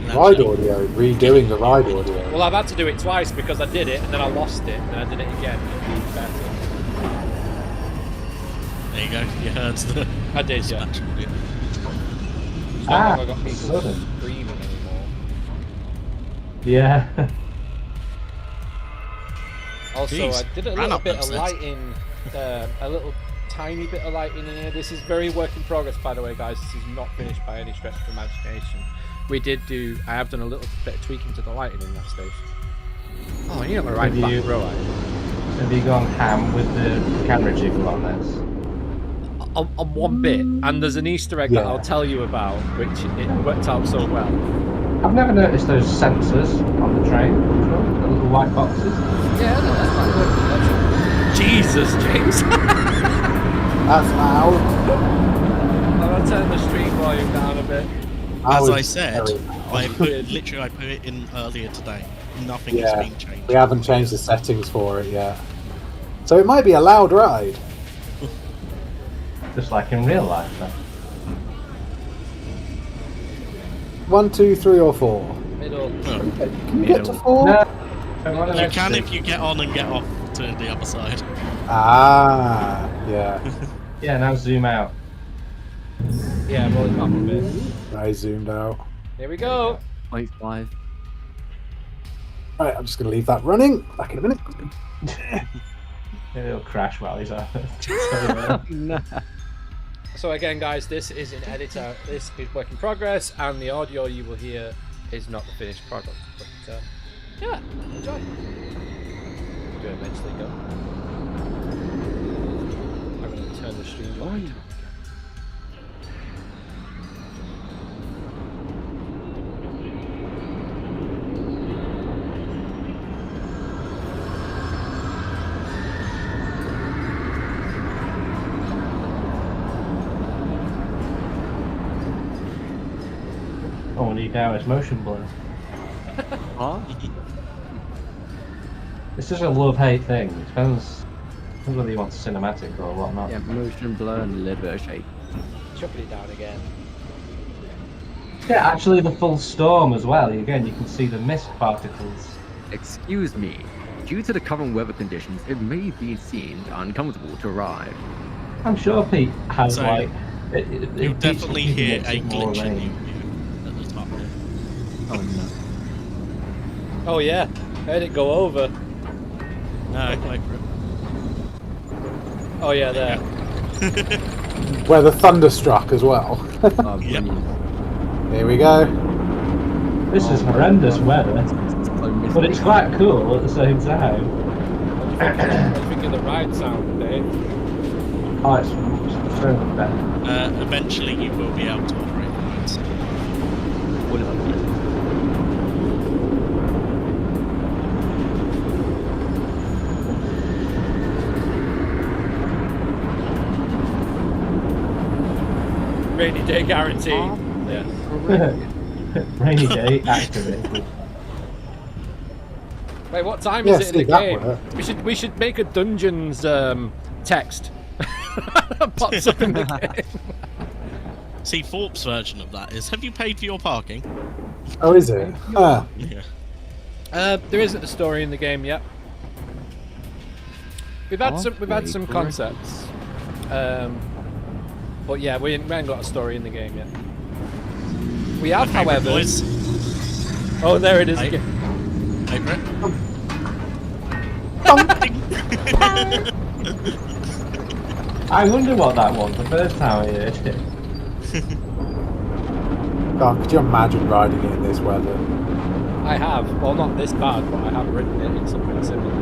Ride audio, redoing the ride audio. Well, I've had to do it twice because I did it and then I lost it and I did it again. It'd be better. There you go. You heard the I did, yeah. dispatch audio. It's not like I got people sudden. screaming anymore. Yeah. Also, Jeez, I did a ran little up bit them of stairs. lighting, a little tiny bit of lighting in here. This is very work in progress, by the way, guys. This is not finished by any stretch of imagination. I have done a little bit of tweaking to the lighting in that station. Oh, you're not going to ride Have you- back row, are you? Have you gone ham with the camera jiggle on this? On one bit, and there's an Easter egg that Yeah. I'll tell you about, which it worked out so well. I've never noticed those sensors on the train. The little white boxes. Yeah, that's quite good. Jesus, James. That's loud. I'm gonna turn the stream volume down a bit. That As was I said, very loud. I put it in earlier today. Nothing Yeah, has been changed. We haven't changed the settings for it yet. So it might be a loud ride. Just like in real life then. 1, 2, 3, or 4. Middle. Oh, Can you get to 4? No. Don't want an you extra. can if you get on and get off to the other side. Ah, yeah. Yeah, now zoom out. Yeah, roll it up a bit. I zoomed out. Here we go. 0.5. Right, I'm just going to leave that running. Back in a minute. It'll crash while he's out. No. So again, guys, this is an editor. This is work in progress, and the audio you will hear is not the finished product. But yeah, enjoy. Do eventually go. I'm going to turn the stream light on. Oh, and now it's motion blur. Huh? It's just a love-hate thing. It depends whether you want cinematic or whatnot. Yeah, motion blur and a little bit of shake. Chucking it down again. Yeah, actually the full storm as well. Again, you can see the mist particles. Excuse me. Due to the current weather conditions, it may be seemed uncomfortable to ride. I'm sure Pete has So, like. You'll definitely hear a more glitch in rain. you at the top here. Oh no. Oh yeah, heard it go over. No, wait for it. Oh yeah, there. Where the thunder struck as well. Oh, Yep. brilliant. Here we go. This is horrendous weather, So but it's quite cool at the same time. What do you think of the ride sound, Dave? Oh, it's so much better. Eventually, you will be able to operate the lights. Rainy day guarantee. Yeah. Rainy day activated. Wait, what time Yeah, is it see, in the that game? worked. We should make a dungeons text. Pops up in the game. See, Thorpe's version of that is: have you paid for your parking? Oh, is it? Ah, Yeah. There isn't a story in the game yet. We've had some Wait for it. concepts, but yeah, we haven't got a story in the game yet. We have, My favourite however. noise. Oh, there it is Hey. again. Favourite? I wonder what that was the first time I heard it. God, could you imagine riding it in this weather? I have. Well, not this bad, but I have ridden it in something similar.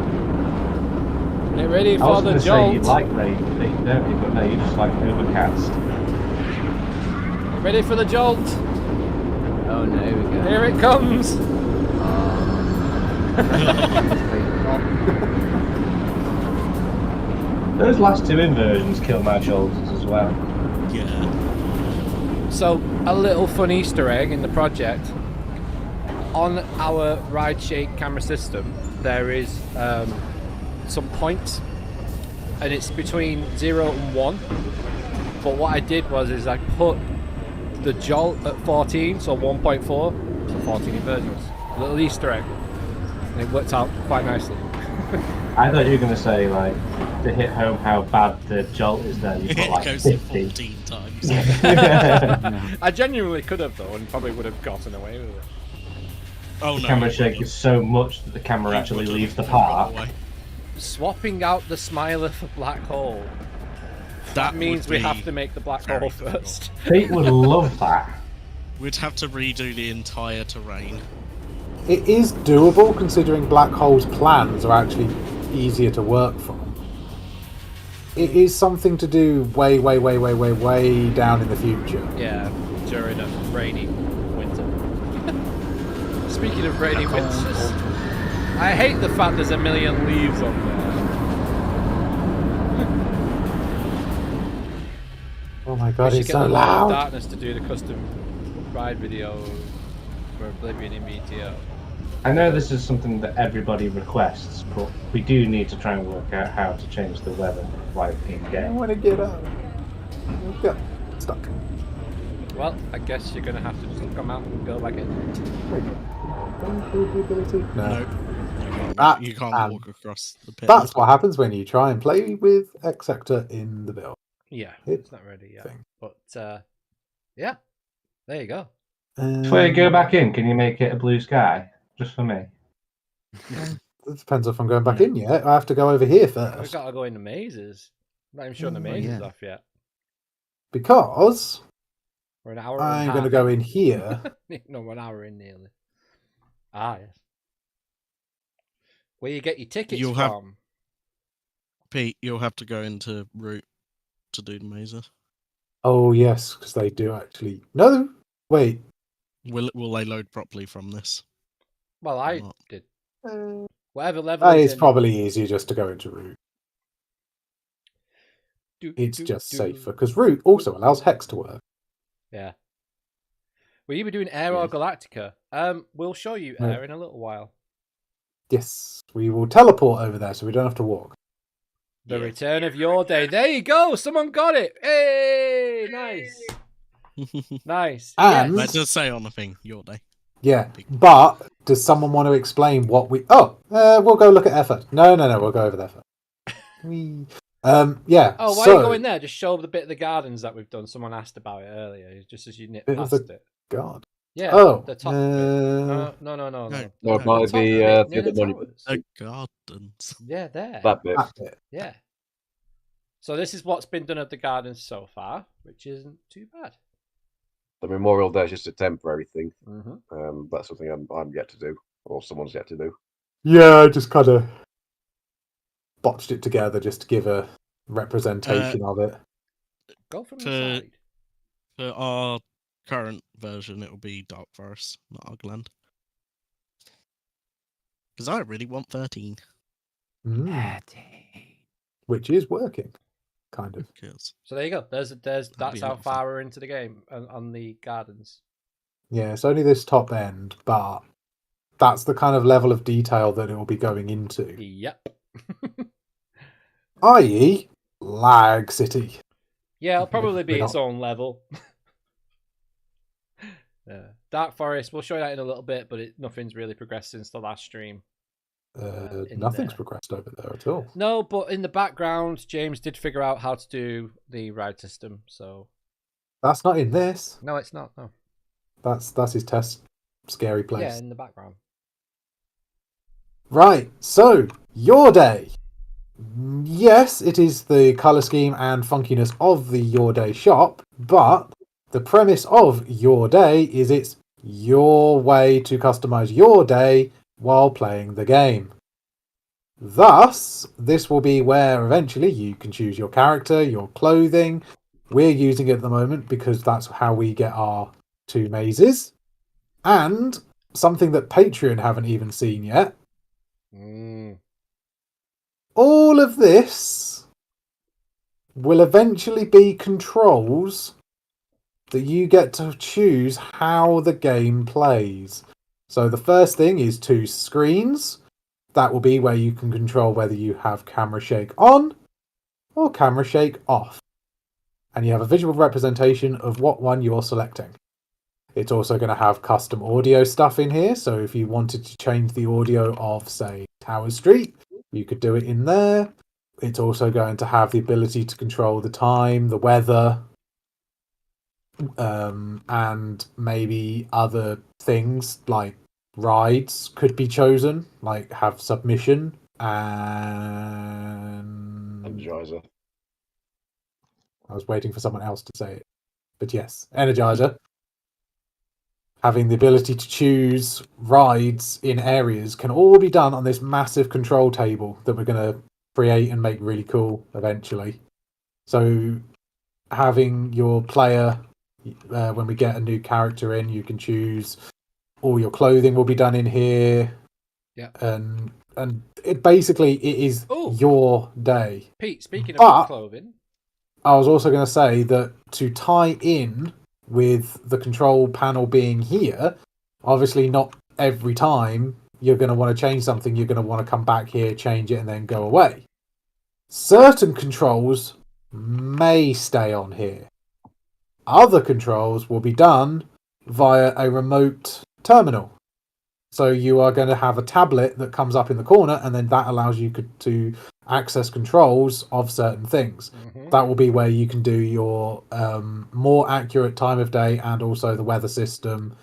Get ready I for was the going to say jolt. you like rain, Pete, don't you? But no, you just like overcast. Get ready for the jolt. Oh no, here we go. Here it comes. Those last two inversions kill my shoulders as well. Yeah. So, a little fun Easter egg in the project. On our ride shake camera system, there is some points, and it's between 0 and 1. But what I did was I put the jolt at 14, so 1.4, so 14 inversions. A little Easter egg. And it worked out quite nicely. I thought you were going to say, like, to hit home how bad the jolt is there, you put It like goes to 50. 14 times. I genuinely could have, though, and probably would have gotten away with it. Oh The no. camera you shake wouldn't. is so much that the camera You actually wouldn't. leaves the You'd run park. away. Swapping out the smiler for black hole. That means would we be have to make the black very hole difficult. first. Pete would love that. We'd have to redo the entire terrain. It is doable considering Black Hole's plans are actually easier to work from. It is something to do way down in the future. Yeah, during a rainy winter. Speaking of rainy winters, I hate the fact there's a million leaves on there. Oh my god, We should it's get so the Lord of loud! Darkness to do the custom ride video for Oblivion in BTO. I know this is something that everybody requests, but we do need to try and work out how to change the weather like in I game. want to get out. Go. Stuck. Well, I guess you're gonna have to just come out and go back in. No. No, That you can't and- walk across the pit. That's what happens when you try and play with X Sector in the build. Yeah, Hit it's not ready yet. thing. But yeah, there you go. Before you go back in, can you make it a blue sky? Just for me. It depends if I'm going back in yet. I have to go over here We've first. got to go into mazes. I'm not even sure the maze is yeah. off yet. Because We're an hour. I'm going to go in here. No, we're an hour in nearly. Ah, yes. Where you get your tickets You'll have- from? Pete, you'll have to go into route to do the mazes. Oh, yes, because they do actually. No, wait. Will they load properly from this? Well, I Not. did. Whatever level it's It's in. probably easier just to go into route. Do, It's do, just do. safer because route also allows hex to work. Yeah. Will you be doing Air or Galactica? We'll show you No. Air in a little while. Yes, we will teleport over there so we don't have to walk. The return of your day. There you go. Someone got it. Hey, nice, nice. And- That does say on the thing, your day. Yeah, but does someone want to explain what we? Oh, we'll go look at effort. No, we'll go over there first. Yeah. Oh, why so, are you going there? Just show the bit of the gardens that we've done. Someone asked about it earlier, just as you nipped Bit of past the- it. God. Yeah. Oh, the top bit. uh, No. No. No, by top the bit other near the monument. towers. The gardens. Yeah, there. That bit. that bit. Yeah. So this is what's been done at the gardens so far, which isn't too bad. The Memorial Day is just a temporary thing. Mm-hmm. That's something I'm yet to do, or someone's yet to do. Yeah, I just kind of botched it together just to give a representation of it. Go from the For- side. For our current version, it will be Dark Forest, not Ogland. Because I really want 13. Mm, which is working, kind of. Because So there you go. That's be how a lot of fun. far we're into the game on the gardens. Yeah, it's only this top end, but that's the kind of level of detail that it will be going into. Yep. I.e., Lag City. Yeah, it'll probably be We're its own level. Yeah. Dark Forest, we'll show you that in a little bit, but nothing's really progressed since the last stream. In Nothing's there. progressed over there at all. No, but in the background, James did figure out how to do the ride system, so... That's not in this. No, it's not, no. That's his test scary place. Yeah, in the background. Right, so Your Day. Yes, it is the colour scheme and funkiness of the Your Day shop, but the premise of Your Day is it's your way to customize your day while playing the game. Thus, this will be where eventually you can choose your character, your clothing. We're using it at the moment because that's how we get our 2 mazes. And something that Patreon haven't even seen yet. All of this will eventually be controls that you get to choose how the game plays. So the first thing is 2 screens. That will be where you can control whether you have camera shake on or camera shake off. And you have a visual representation of what one you're selecting. It's also going to have custom audio stuff in here. So if you wanted to change the audio of, say, Tower Street, you could do it in there. It's also going to have the ability to control the time, the weather, and maybe other things like rides could be chosen, like have submission and Energizer. I was waiting for someone else to say it, but yes, Energizer. Having the ability to choose rides in areas can all be done on this massive control table that we're going to create and make really cool eventually. So having your player, when we get a new character in, you can choose all your clothing will be done in here. Yeah. And it basically it is your day. Pete, speaking of But clothing, I was also going to say that to tie in with the control panel being here, obviously not every time you're going to want to change something, you're going to want to come back here, change it, and then go away. Certain controls may stay on here. Other controls will be done via a remote terminal. So you are going to have a tablet that comes up in the corner, and then that allows you to access controls of certain things. Mm-hmm. That will be where you can do your more accurate time of day and also the weather system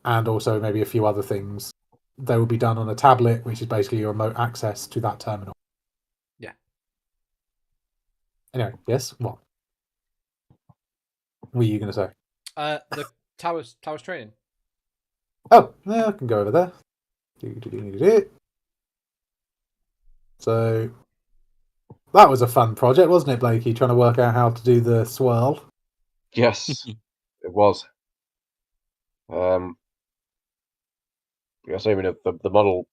and also maybe a few other things. They will be done on a tablet, which is basically your remote access to that terminal. Yeah. Anyway, yes? What were you going to say? The Towers training. Oh, yeah, I can go over there. So that was a fun project, wasn't it, Blakey? Trying to work out how to do the swirl. Yes, it was. Yes, I mean the model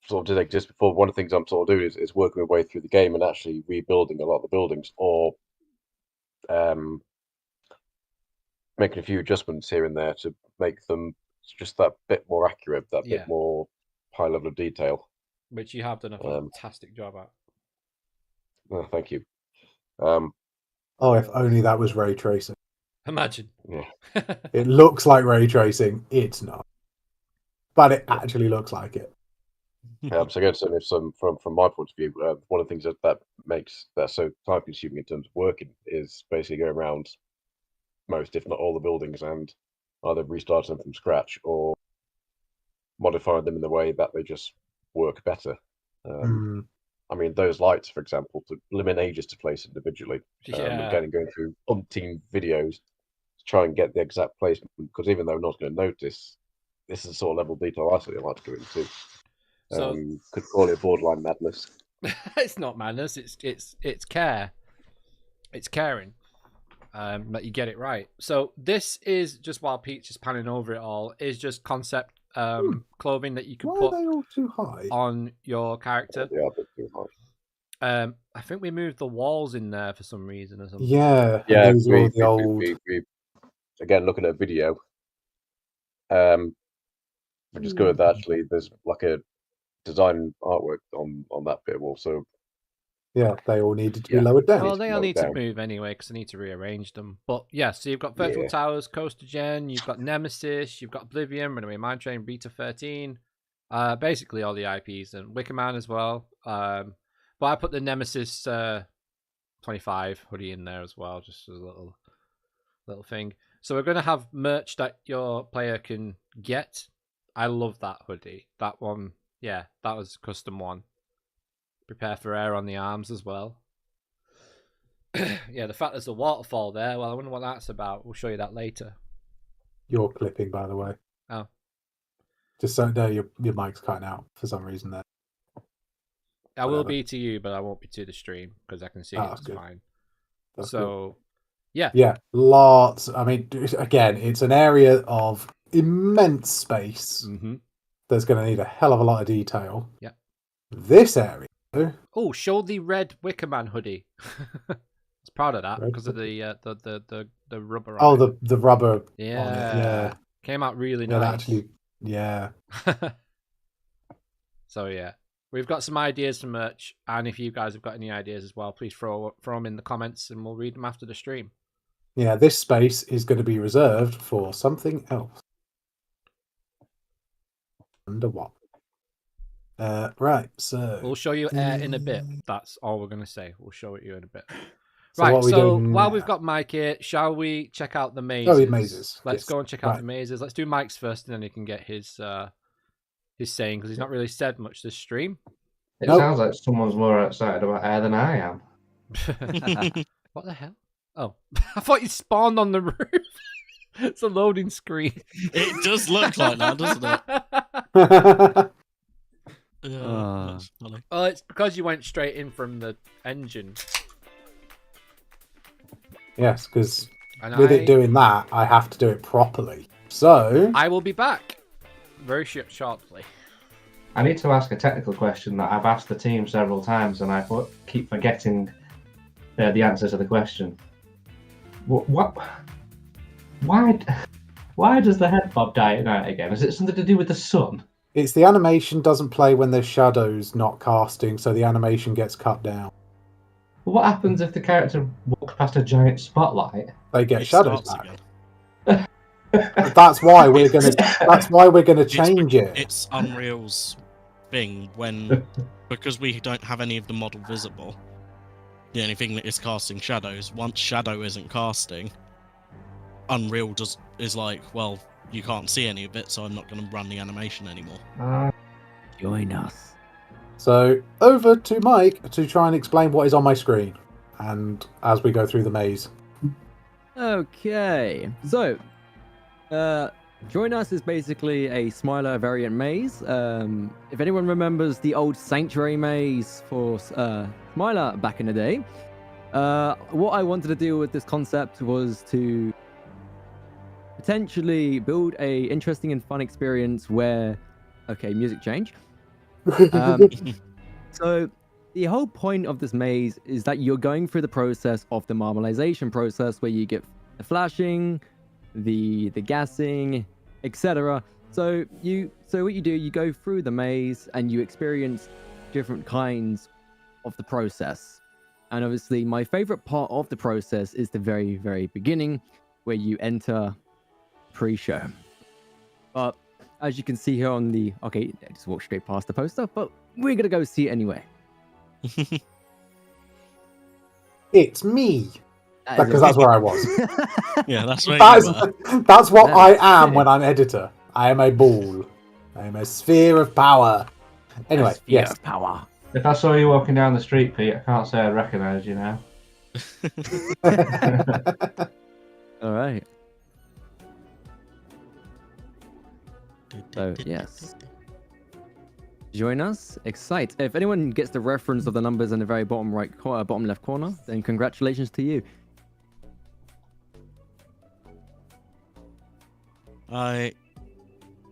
sort of did exist before. One of the things I'm sort of doing is working my way through the game and actually rebuilding a lot of the buildings, or making a few adjustments here and there to make them just that bit more accurate, that bit more high level of detail. Which you have done a fantastic job at. Oh, thank you. Oh, if only that was ray tracing. Imagine. Yeah. It looks like ray tracing. It's not. But it actually looks like it. So again, from my point of view, one of the things that makes that so time consuming in terms of working is basically going around most, if not all, the buildings and either restarting them from scratch or modifying them in the way that they just work better. I mean, those lights, for example, to limit ages to place individually. Again, going through umpteen videos to try and get the exact placement, because even though no one's going to notice, this is the sort of level of detail I certainly like to go into. So could call it borderline madness. It's not madness. It's care. It's caring. That you get it right. So this is just while Pete's just panning over it all, is just concept clothing that you can put are they all too high? on your character. They are a bit too high. I think we moved the walls in there for some reason or something. Yeah. Yeah, Those are all the old. we again looking at a video. We discovered that actually there's like a design artwork on that bit wall. So yeah, they all needed to be lowered down. Well, they all need to move anyway because I need to rearrange them. But yeah, so you've got Virtual Towers, Coaster Gen, you've got Nemesis, you've got Oblivion, Runaway Mine Train, Beta 13, basically all the IPs, and Wicker Man as well. But I put the Nemesis 25 hoodie in there as well, just as a little thing. So we're going to have merch that your player can get. I love that hoodie. That one, yeah, that was a custom one. Prepare for air on the arms as well. Yeah, the fact there's a waterfall there, well, I wonder what that's about. We'll show you that later. You're clipping, by the way. Oh. Just so there, your mic's cutting out for some reason there. I will be to you, but I won't be to the stream because I can see it's good. fine. That's so, good. Yeah, lots. I mean, again, it's an area of immense space. Mm-hmm. There's going to need a hell of a lot of detail. Yeah. This area. Oh, show the red Wicker Man hoodie. It's Proud of that Red because of bucket. the rubber. Oh, on it. the rubber. Yeah. yeah. Came out really Yeah, that nice. actually. Yeah. So yeah, we've got some ideas for merch, and if you guys have got any ideas as well, please throw them in the comments, and we'll read them after the stream. Yeah, this space is going to be reserved for something else. Under what? Right, so. We'll show you in a bit. That's all we're gonna say. We'll show it you in a bit. So Right. what are we So doing while now? we've got Mike here, shall we check out the mazes? Oh, the mazes. Let's Yes. go and check out Right. the mazes. Let's do Mike's first, and then he can get his saying because he's not really said much this stream. It Nope. sounds like someone's more excited about air than I am. What the hell? Oh, I thought you spawned on the roof. It's a loading screen. It does look like that, doesn't it? Yeah, Ah. that's funny. Well, it's because you went straight in from the engine. Yes, because And with it doing that, I have to do it properly. So. I will be back very shortly. I need to ask a technical question that I've asked the team several times, and I keep forgetting the answer to the question. What? Why does the head bob die at night again? Is it something to do with the sun? It's the animation doesn't play when there's shadows not casting, so the animation gets cut down. What happens if the character walks past a giant spotlight? They get It shadows starts back. again. That's why we're gonna. That's why we're gonna change it. It's Unreal's thing when because we don't have any of the model visible. The only thing that is casting shadows. Once shadow isn't casting, Unreal is like, well, you can't see any of it, so I'm not going to run the animation anymore. Join us. So over to Mike to try and explain what is on my screen, and as we go through the maze. Okay, so Join Us is basically a Smiler variant maze. If anyone remembers the old Sanctuary maze for Smiler back in the day, what I wanted to do with this concept was to potentially build a interesting and fun experience where, okay, music change. So the whole point of this maze is that you're going through the process of the marbleization process, where you get the flashing, the gassing, etc. So what you do, you go through the maze and you experience different kinds of the process. And obviously my favorite part of the process is the very, very beginning, where you enter pre-show. But as you can see here on the, okay, I just walked straight past the poster, but we're gonna go see it anyway. It's me, That is because it. that's where I was. Yeah, that's where That you were. that's what I That's am it. when I'm editor. I am a ball. I am a sphere of power. Anyway, Sphere yes. of power. If I saw you walking down the street, Pete, I can't say I'd recognise you now. All right. So, yes. Join us. Excite. If anyone gets the reference of the numbers in the very bottom right corner, bottom left corner, then congratulations to you.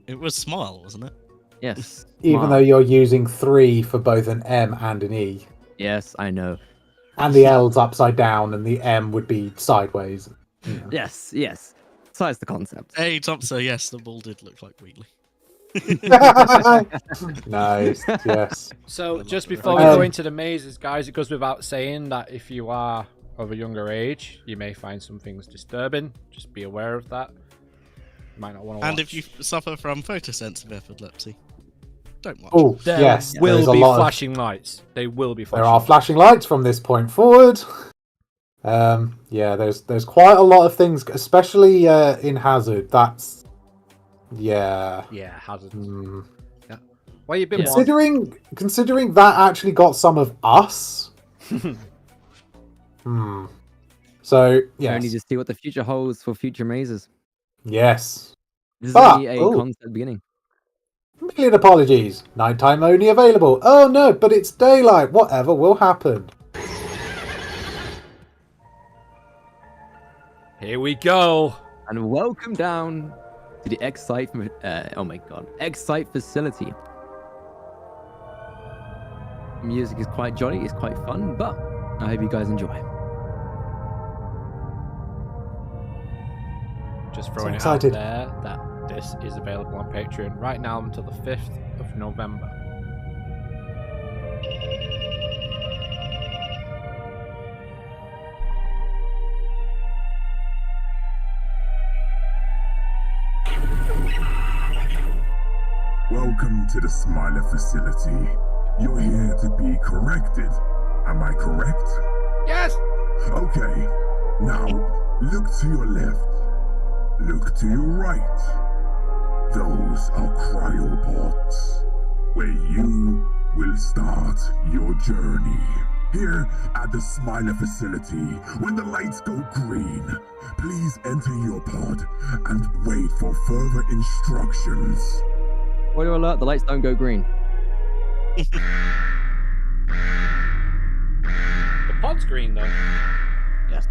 It was Smile, wasn't it? Yes. Even Smart. though you're using 3 for both an M and an E. Yes, I know. And the L's upside down and the M would be sideways. You know. Yes, yes. Besides the concept. Hey, Tom, so yes, the ball did look like Wheatley. Nice, yes. So love just the before we reference. go into the mazes, guys, it goes without saying that if you are of a younger age, you may find some things disturbing. Just be aware of that. You might not want to watch. And if you suffer from photosensitive epilepsy, don't watch. Oh, there yes. will there's a be lot of- flashing lights. They will be flashing. There are flashing lights from this point forward. Yeah, there's quite a lot of things, especially in Hazard. That's Yeah, hazards. Hmm. Well, you've been Yeah. Considering that actually got some of us. So We yes, need to see what the future holds for future mazes. yes. This is Ah, only a oh. concept beginning. Million apologies. Nighttime only available. Oh no, but it's daylight. Whatever will happen. Here we go. And welcome down to the Excite, oh my god, Excite facility. Music is quite jolly, it's quite fun, but I hope you guys enjoy. Just throwing it excited. out there that this is available on Patreon right now until the 5th of November. Welcome to the Smiler facility. You're here to be corrected. Am I correct? Yes! Okay. Now, look to your left. Look to your right. Those are cryopods, where you will start your journey. Here at the Smiler facility, when the lights go green, please enter your pod and wait for further instructions. Spoiler alert, the lights don't go green. The pod's green though. Yes.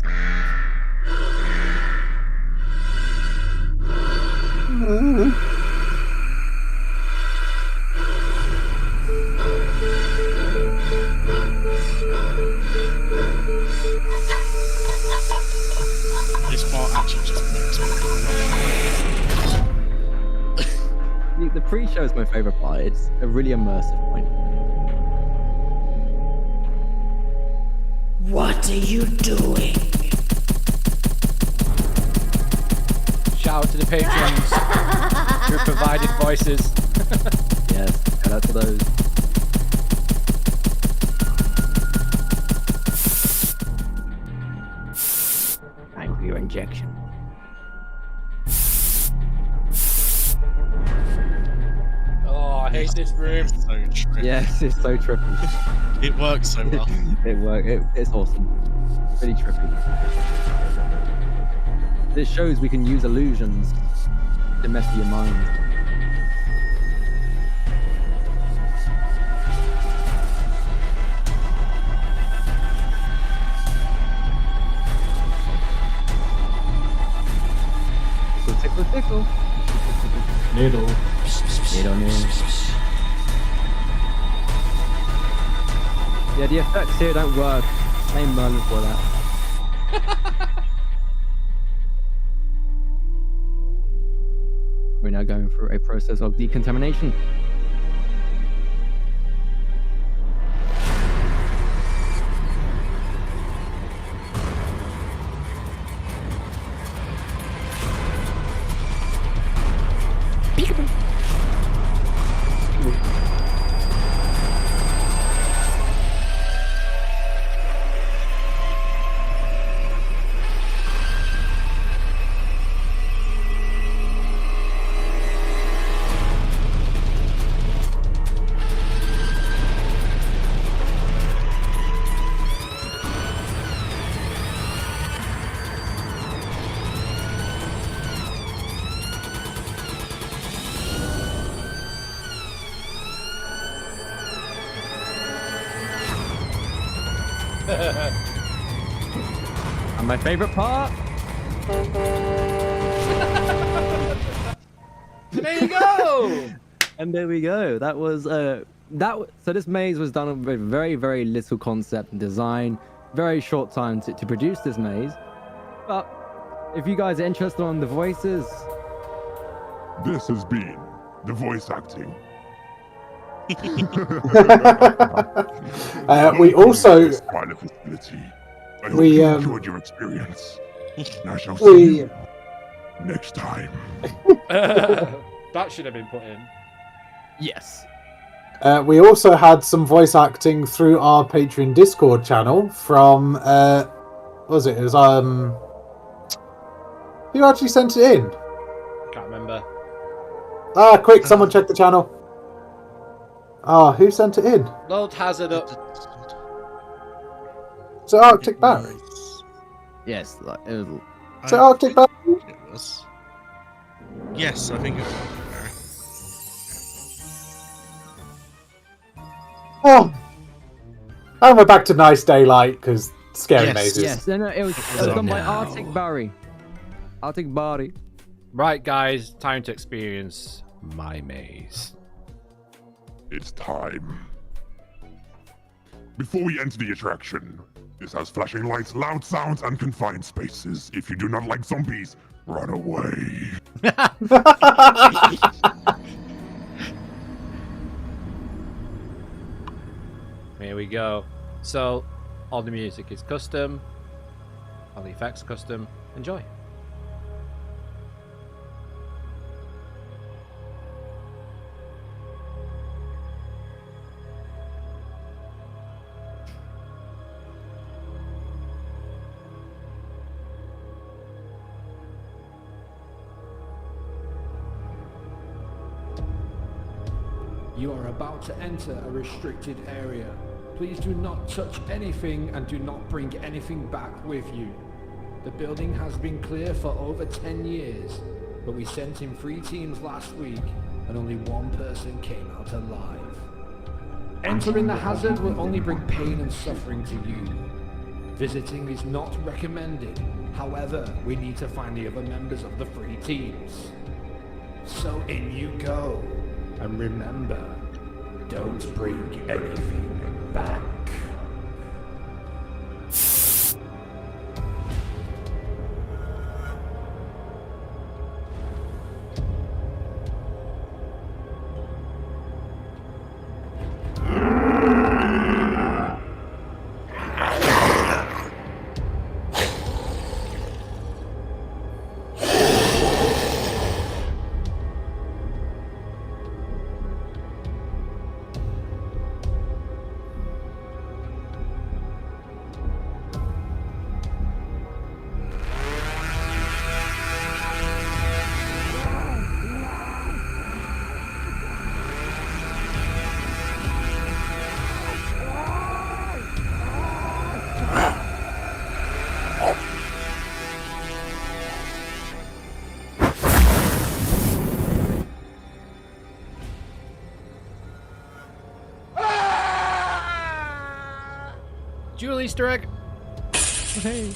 This part actually just makes me. The pre-show is my favorite part. It's a really immersive point. What are you doing? Shout out to the patrons who provided voices. Yes, shout out to those. Thank you for your injection. Oh, I hate this room. So trippy. Yes, it's so trippy. It works so well. It's awesome. Really trippy. This shows we can use illusions to mess with your mind. Tickle, tickle. Noodle. Noodle. Yeah, the effects here don't work. Blame Merlin for that. We're now going through a process of decontamination. And my favorite part. There you go. And there we go. That was so this maze was done with very, very little concept and design. Very short time to produce this maze. But if you guys are interested on the voices, This has been the voice acting. We also Smiler facility. I hope we, you enjoyed your experience. And I shall see we you next time. That should have been put in. yes. we also had some voice acting through our Patreon Discord channel from what was it? It was who actually sent it in? Can't remember. Ah, quick! Someone check the channel. Ah, who sent it in? Load hazard up. Is it Arctic Barry? Yes, like, it was, Is it Arctic Barry? It was. Yes, I think it was. Oh, and we're back to nice daylight because scary Yes, mazes. yes. No, it was done by Arctic Barry. Arctic Barry. Right, guys, time to experience my maze. It's time. Before we enter the attraction, this has flashing lights, loud sounds, and confined spaces. If you do not like zombies, Run away. Here we go. So, all the music is custom, all the effects are custom. Enjoy. You are about to enter a restricted area. Please do not touch anything and do not bring anything back with you. The building has been clear for over 10 years, but we sent in 3 teams last week and only 1 person came out alive. Entering the hazard will only bring pain and suffering to you. Visiting is not recommended. However, we need to find the other members of the 3 teams. So in you go. And remember, don't bring anything back. Dual Easter egg. Hey.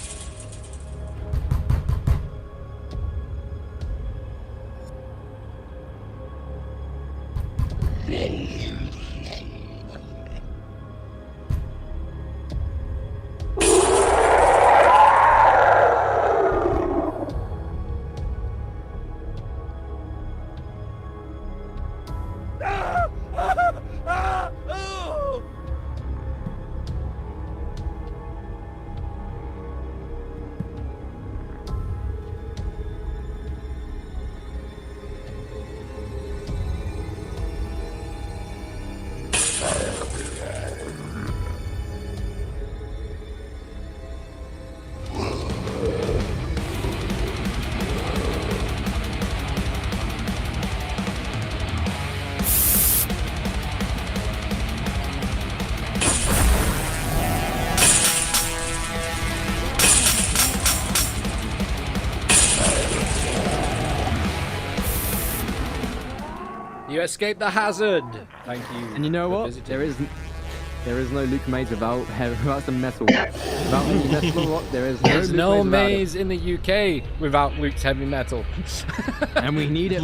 You escaped the hazard. Thank you. And you know for what? visiting. There is no Luke maze without some metal. Without any metal, what? There is no There's Luke no maze without it. maze in the UK without Luke's heavy metal. And we need it.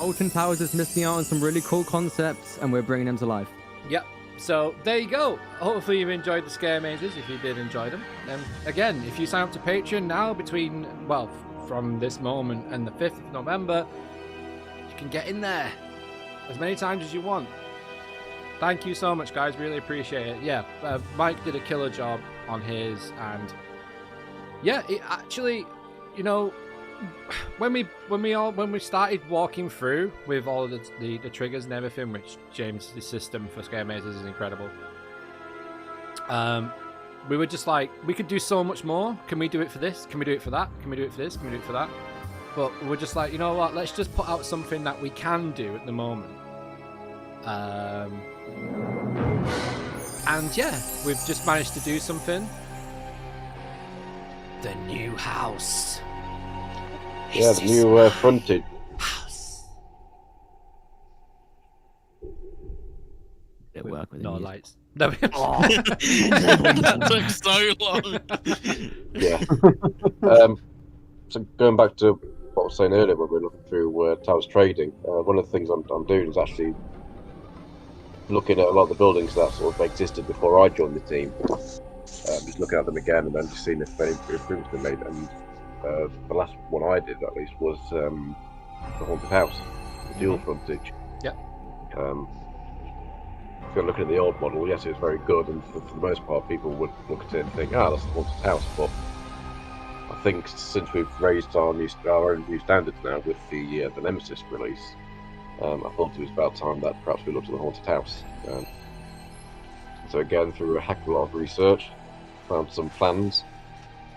Alton Towers is missing out on some really cool concepts, and we're bringing them to life. Yep. So there you go. Hopefully you've enjoyed the scare mazes. If you did enjoy them, again, if you sign up to Patreon now, from this moment and the 5th of November, you can get in there as many times as you want. Thank you so much, guys. Really appreciate it. Yeah, Mike did a killer job on his, and yeah, it actually, you know, when we started walking through with all of the triggers and everything, which James' system for scare mazes is incredible. We were just like, we could do so much more. Can we do it for this? Can we do it for that? Can we do it for this? Can we do it for that? But we're just like, you know what? Let's just put out something that we can do at the moment. And yeah, we've just managed to do something. The new house. Yeah, the new frontage. House. It work with no the lights. No. That took so long. Yeah. So going back to what I was saying earlier when we were looking through Towers Trading, one of the things I'm doing is actually looking at a lot of the buildings that sort of existed before I joined the team. Just looking at them again and then just seeing if any improvements been made. And the last one I did at least was the Haunted House, the dual frontage. Yep. If you're looking at the old model, yes, it was very good, and for the most part, people would look at it and think, that's the Haunted House. But I think since we've raised our own new standards now with the Nemesis release, I thought it was about time that perhaps we looked at the Haunted House. So again, through a heck of a lot of research, found some plans,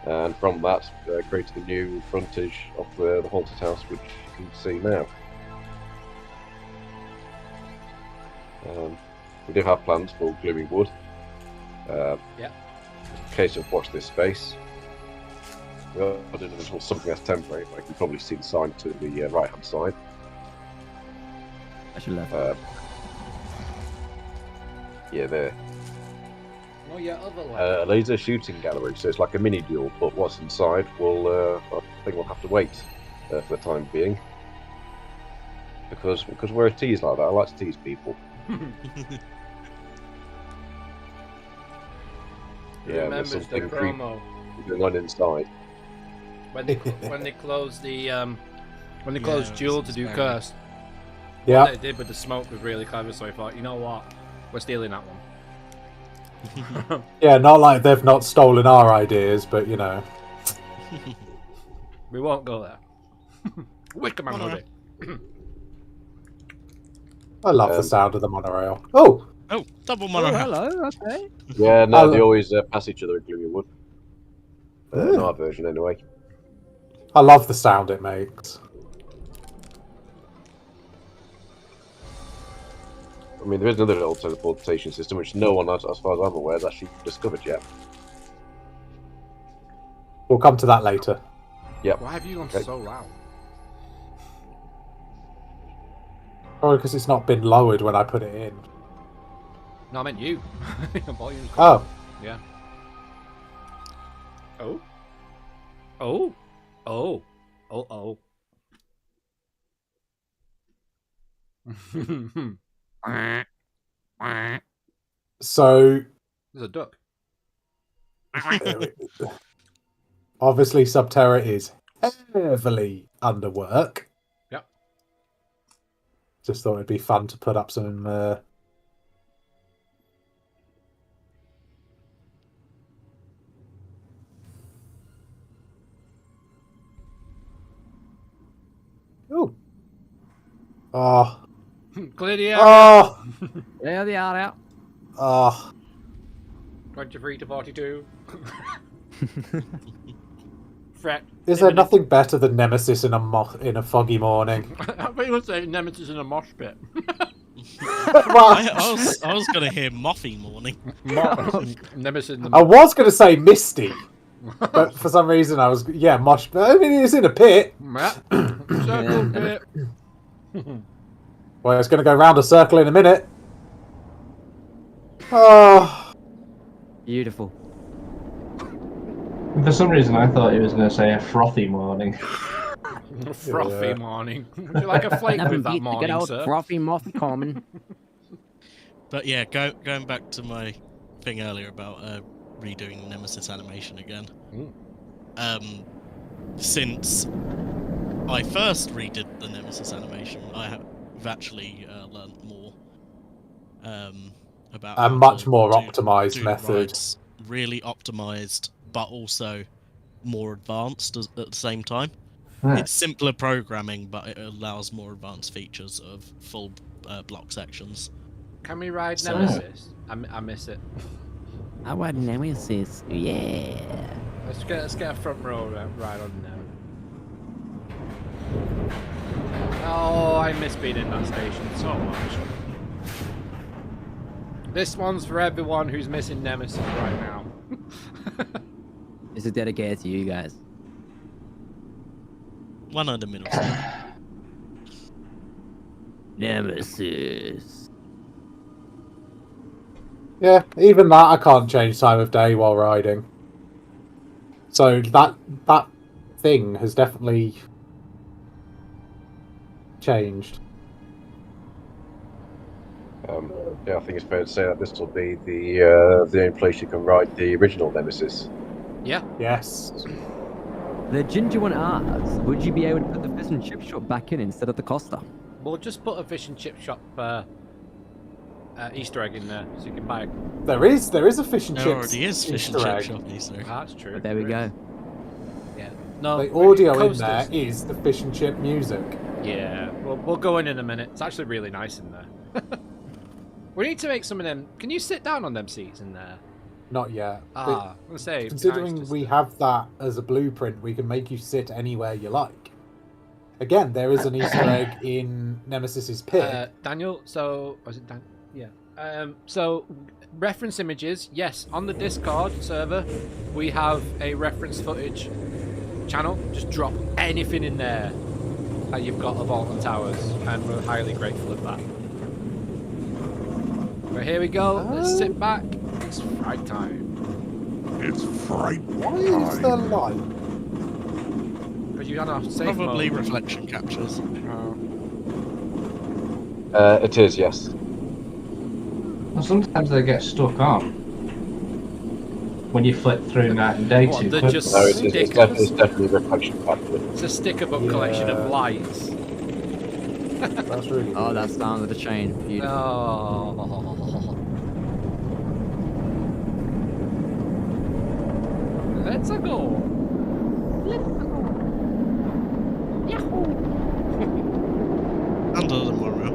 and from that created a new frontage of the Haunted House, which you can see now. We do have plans for Gloomy Wood. Yeah. In case of watch this space. We are doing a little something as temporary, like you probably see the sign to the right hand side. I should left. Yeah, there. Oh yeah, other A left. laser shooting gallery, so it's like a mini duel, but what's inside will I think we'll have to wait for the time being. Because we're a tease like that. I like to tease people. Yeah, there's Remembers the something creepy promo going on inside. when they closed the when they closed Jewel to do very- Cursed. Yeah. What they did with the smoke was really clever, so I thought, you know what, we're stealing that one. Yeah, not like they've not stolen our ideas, but you know. We won't go there. Wickerman Monorail. hoodie. I love the sound of the monorail. Oh! Oh, double Oh, monorail. hello. Okay. Yeah, no, Oh. they always pass each other at Gloomy Wood. In our version, anyway. I love the sound it makes. I mean, there is another little teleportation system which no one, as far as I'm aware, has actually discovered yet. We'll come to that later. Why have you gone so loud? Probably because it's not been lowered when I put it in. No, I meant you. Your volume's Oh. Yeah. Oh. Oh. Oh. Oh. Oh. So, There's a duck. obviously Subterra is heavily underwork. Yep. Just thought it'd be fun to put up some... Oh. Oh. Clear the area. Oh. There they are out. Oh. 23 to 42. Fret. Is there nothing better than Nemesis in a foggy morning? I thought you were saying Nemesis in a mosh pit. I was gonna hear Moffy morning. Nemesis in the I was going to say Misty, but for some reason I was... Yeah, mosh... I mean, it's in a pit. Circle pit. Well, it's going to go round a circle in a minute. Oh. Beautiful. For some reason, I thought he was going to say a frothy morning. Frothy Yeah. morning. Would you like a flake Nothing with that beats the morning, good old sir? frothy moth common. But yeah, going back to my thing earlier about redoing Nemesis animation again. Since I first redid the Nemesis animation, I have actually learned more about A how much to more do- optimized do method. rides, really optimized, but also more advanced at the same time. Yeah. It's simpler programming, but it allows more advanced features of full block sections. Can we ride So- Nemesis? I miss it. I want Nemesis. Yeah. Let's get a front row ride on now. Oh, I miss being in that station so much. This one's for everyone who's missing Nemesis right now. This is dedicated to you guys. One of the middle. Nemesis. Yeah, even that I can't change time of day while riding. So that thing has definitely changed. Yeah, I think it's fair to say that this will be the only place you can ride the original Nemesis. Yeah. Yes. The Ginger one asks, would you be able to put the fish and chip shop back in instead of the Costa? We'll just put a fish and chip shop Easter egg in there so you can buy it. There is a fish and There chips. already is fish and Easter chip egg. shop Easter egg. That's true. There we go. Yeah. No. The audio in coasters. there is the fish and chip music. Yeah. We'll go in a minute. It's actually really nice in there. We need to make some of them. Can you sit down on them seats in there? Not yet. I'm gonna say. Considering nice we have that as a blueprint, we can make you sit anywhere you like. Again, there is an Easter egg in Nemesis's pit. Daniel. So was it Dan? Yeah. So reference images. Yes, on the Discord server, we have a reference footage channel. Just drop anything in there that you've got of Alton Towers, and we're highly grateful of that. But here we go. Let's sit back. It's fright time. It's fright Why is there time. light? Because you're on a safe Probably mode. reflection captures. It is, yes. Well, sometimes they get stuck on when you flip through night and day What, too they're quickly. just- No, Stickers. it's definitely reflection factor. It's a sticker book collection of lights. That's really Oh, good. that sound of the chain. Beautiful. Oh. Let's go. Under the Mario.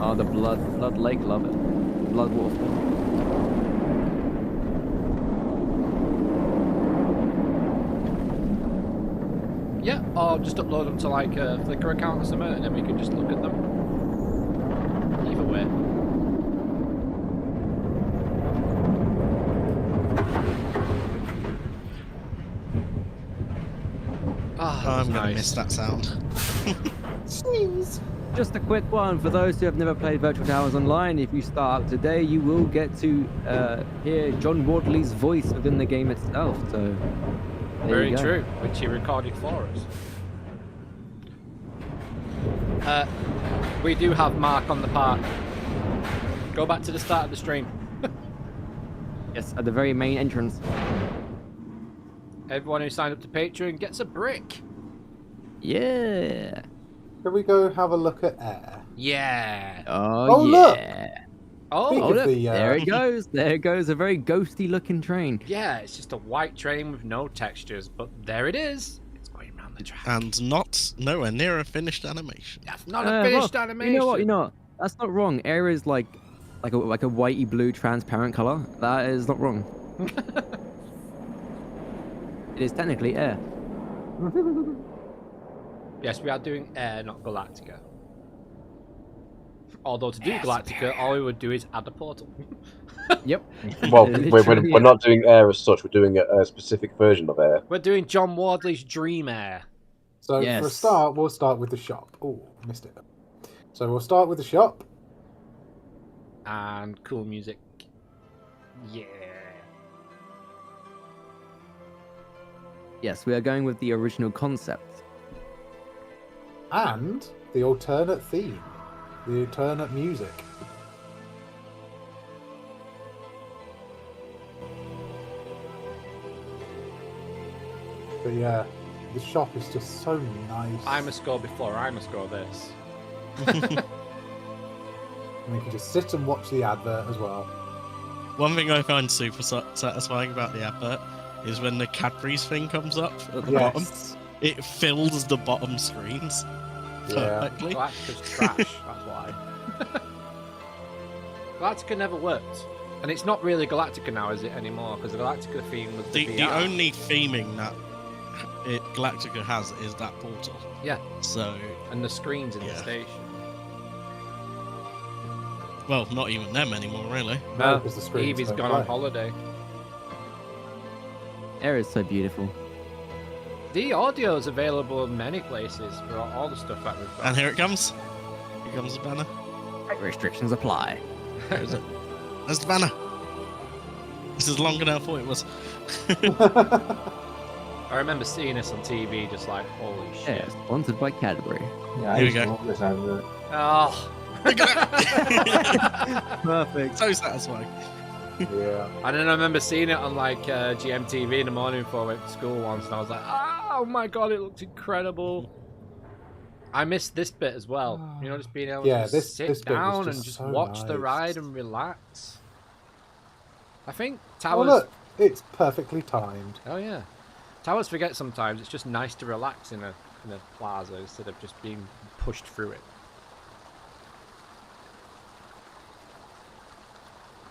Oh, the blood lake, love it. Blood waterfall. Yeah, or just upload them to like a Flickr account or something, and then we can just look at them. Either way. Ah, I'm gonna nice. miss that sound. Just a quick one for those who have never played Virtual Towers Online. If you start up today, you will get to hear John Wardley's voice within the game itself. So there Very you go. true, which he recorded for us. We do have Mark on the park. Go back to the start of the stream. Yes, at the very main entrance. Everyone who signed up to Patreon gets a brick. Yeah. Can we go have a look at Air? Yeah. Oh, Oh, look! yeah. Oh, Speak Oh, of look, the, there it goes. There it goes. A very ghosty looking train. yeah, it's just a white train with no textures, but there it is. It's going around the track. And not nowhere near a finished animation. That's not a finished well, animation. You know what? You know what? That's not wrong. Air is like a whitey blue transparent color. That is not wrong. It is technically air. Yes, we are doing Air, not Galactica. Although to do Galactica, all we would do is add a portal. Yep. Well, Literally, we're not doing Air as such. We're doing a specific version of Air. We're doing John Wardley's Dream Air. So for a Yes. start, we'll start with the shop. Oh, missed it. So we'll start with the shop. And cool music. Yeah. Yes, we are going with the original concept. And the alternate theme, the alternate music. But yeah, the shop is just so nice. I'm a score before I'm a score this. And we can just sit and watch the advert as well. One thing I find super satisfying about the advert is when the Cadbury's thing comes up at the bottom. Yes. It fills the bottom screens Yeah. perfectly. Galactica's trash, that's why. Galactica never worked. And it's not really Galactica now, is it, anymore? Because the Galactica theme was the The VR. only theming that Galactica has is that portal. Yeah. So, And the screens in the Yeah. station. well, not even them anymore, really. No, because the screens Evie's don't gone on play. holiday. Air is so beautiful. The audio is available in many places for all the stuff that we've got. And here it comes. Here comes the banner. Restrictions apply. Where is it? There's the banner. This is longer than I thought it was. I remember seeing this on TV, just like, holy shit. Yeah, sponsored by Cadbury. Yeah, I Here we used to go. love this advert. Oh. Perfect. So satisfying. Yeah. And then I remember seeing it on like GMTV in the morning before I went to school once, and I was like, oh my god, it looked incredible. I missed this bit as well. You know, just being able Yeah, to this sit bit was down just and just so watch the nice. ride and relax. I think Oh Towers. look, it's perfectly timed. Oh yeah, Towers forget sometimes. It's just nice to relax in a plaza instead of just being pushed through it.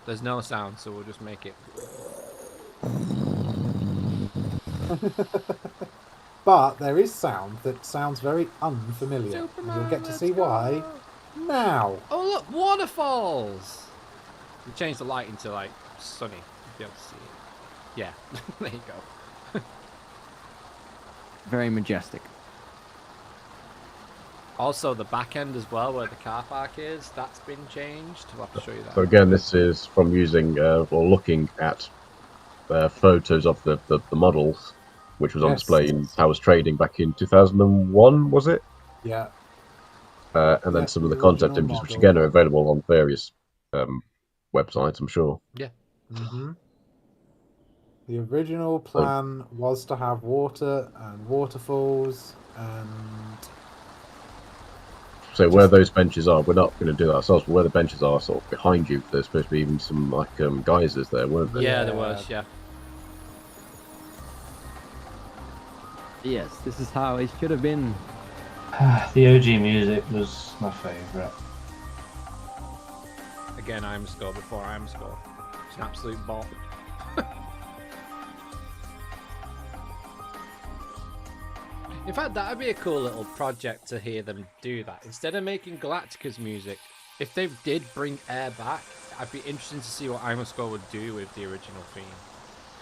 There's no sound, so we'll just make it. But there is sound that sounds very unfamiliar. And Superman, you'll get to let's see why go. now. Oh look, waterfalls! We changed the lighting to like sunny. You'll be able to see it. Yeah, there you go. Very majestic. Also, the back end as well, where the car park is, that's been changed. I'll have to show you that. So again, this is from using or looking at photos of the models, which was on Yes. display in Towers Trading back in 2001, was it? Yeah. And then Yeah, some of the the concept original images, which model. again are available on various websites, I'm sure. Mm-hmm. The original plan was to have water and waterfalls and So where those benches are, we're not going to do that ourselves, but where the benches are sort of behind you, there's supposed to be even some like geysers there, weren't there? Yeah, there was, yeah. Yes, this is how it should have been. The OG music was my favourite. Again, I'm score before I'm score. It's an absolute bop. In fact, that would be a cool little project to hear them do that. Instead of making Galactica's music, if they did bring Air back, I'd be interested to see what I'm score would do with the original theme.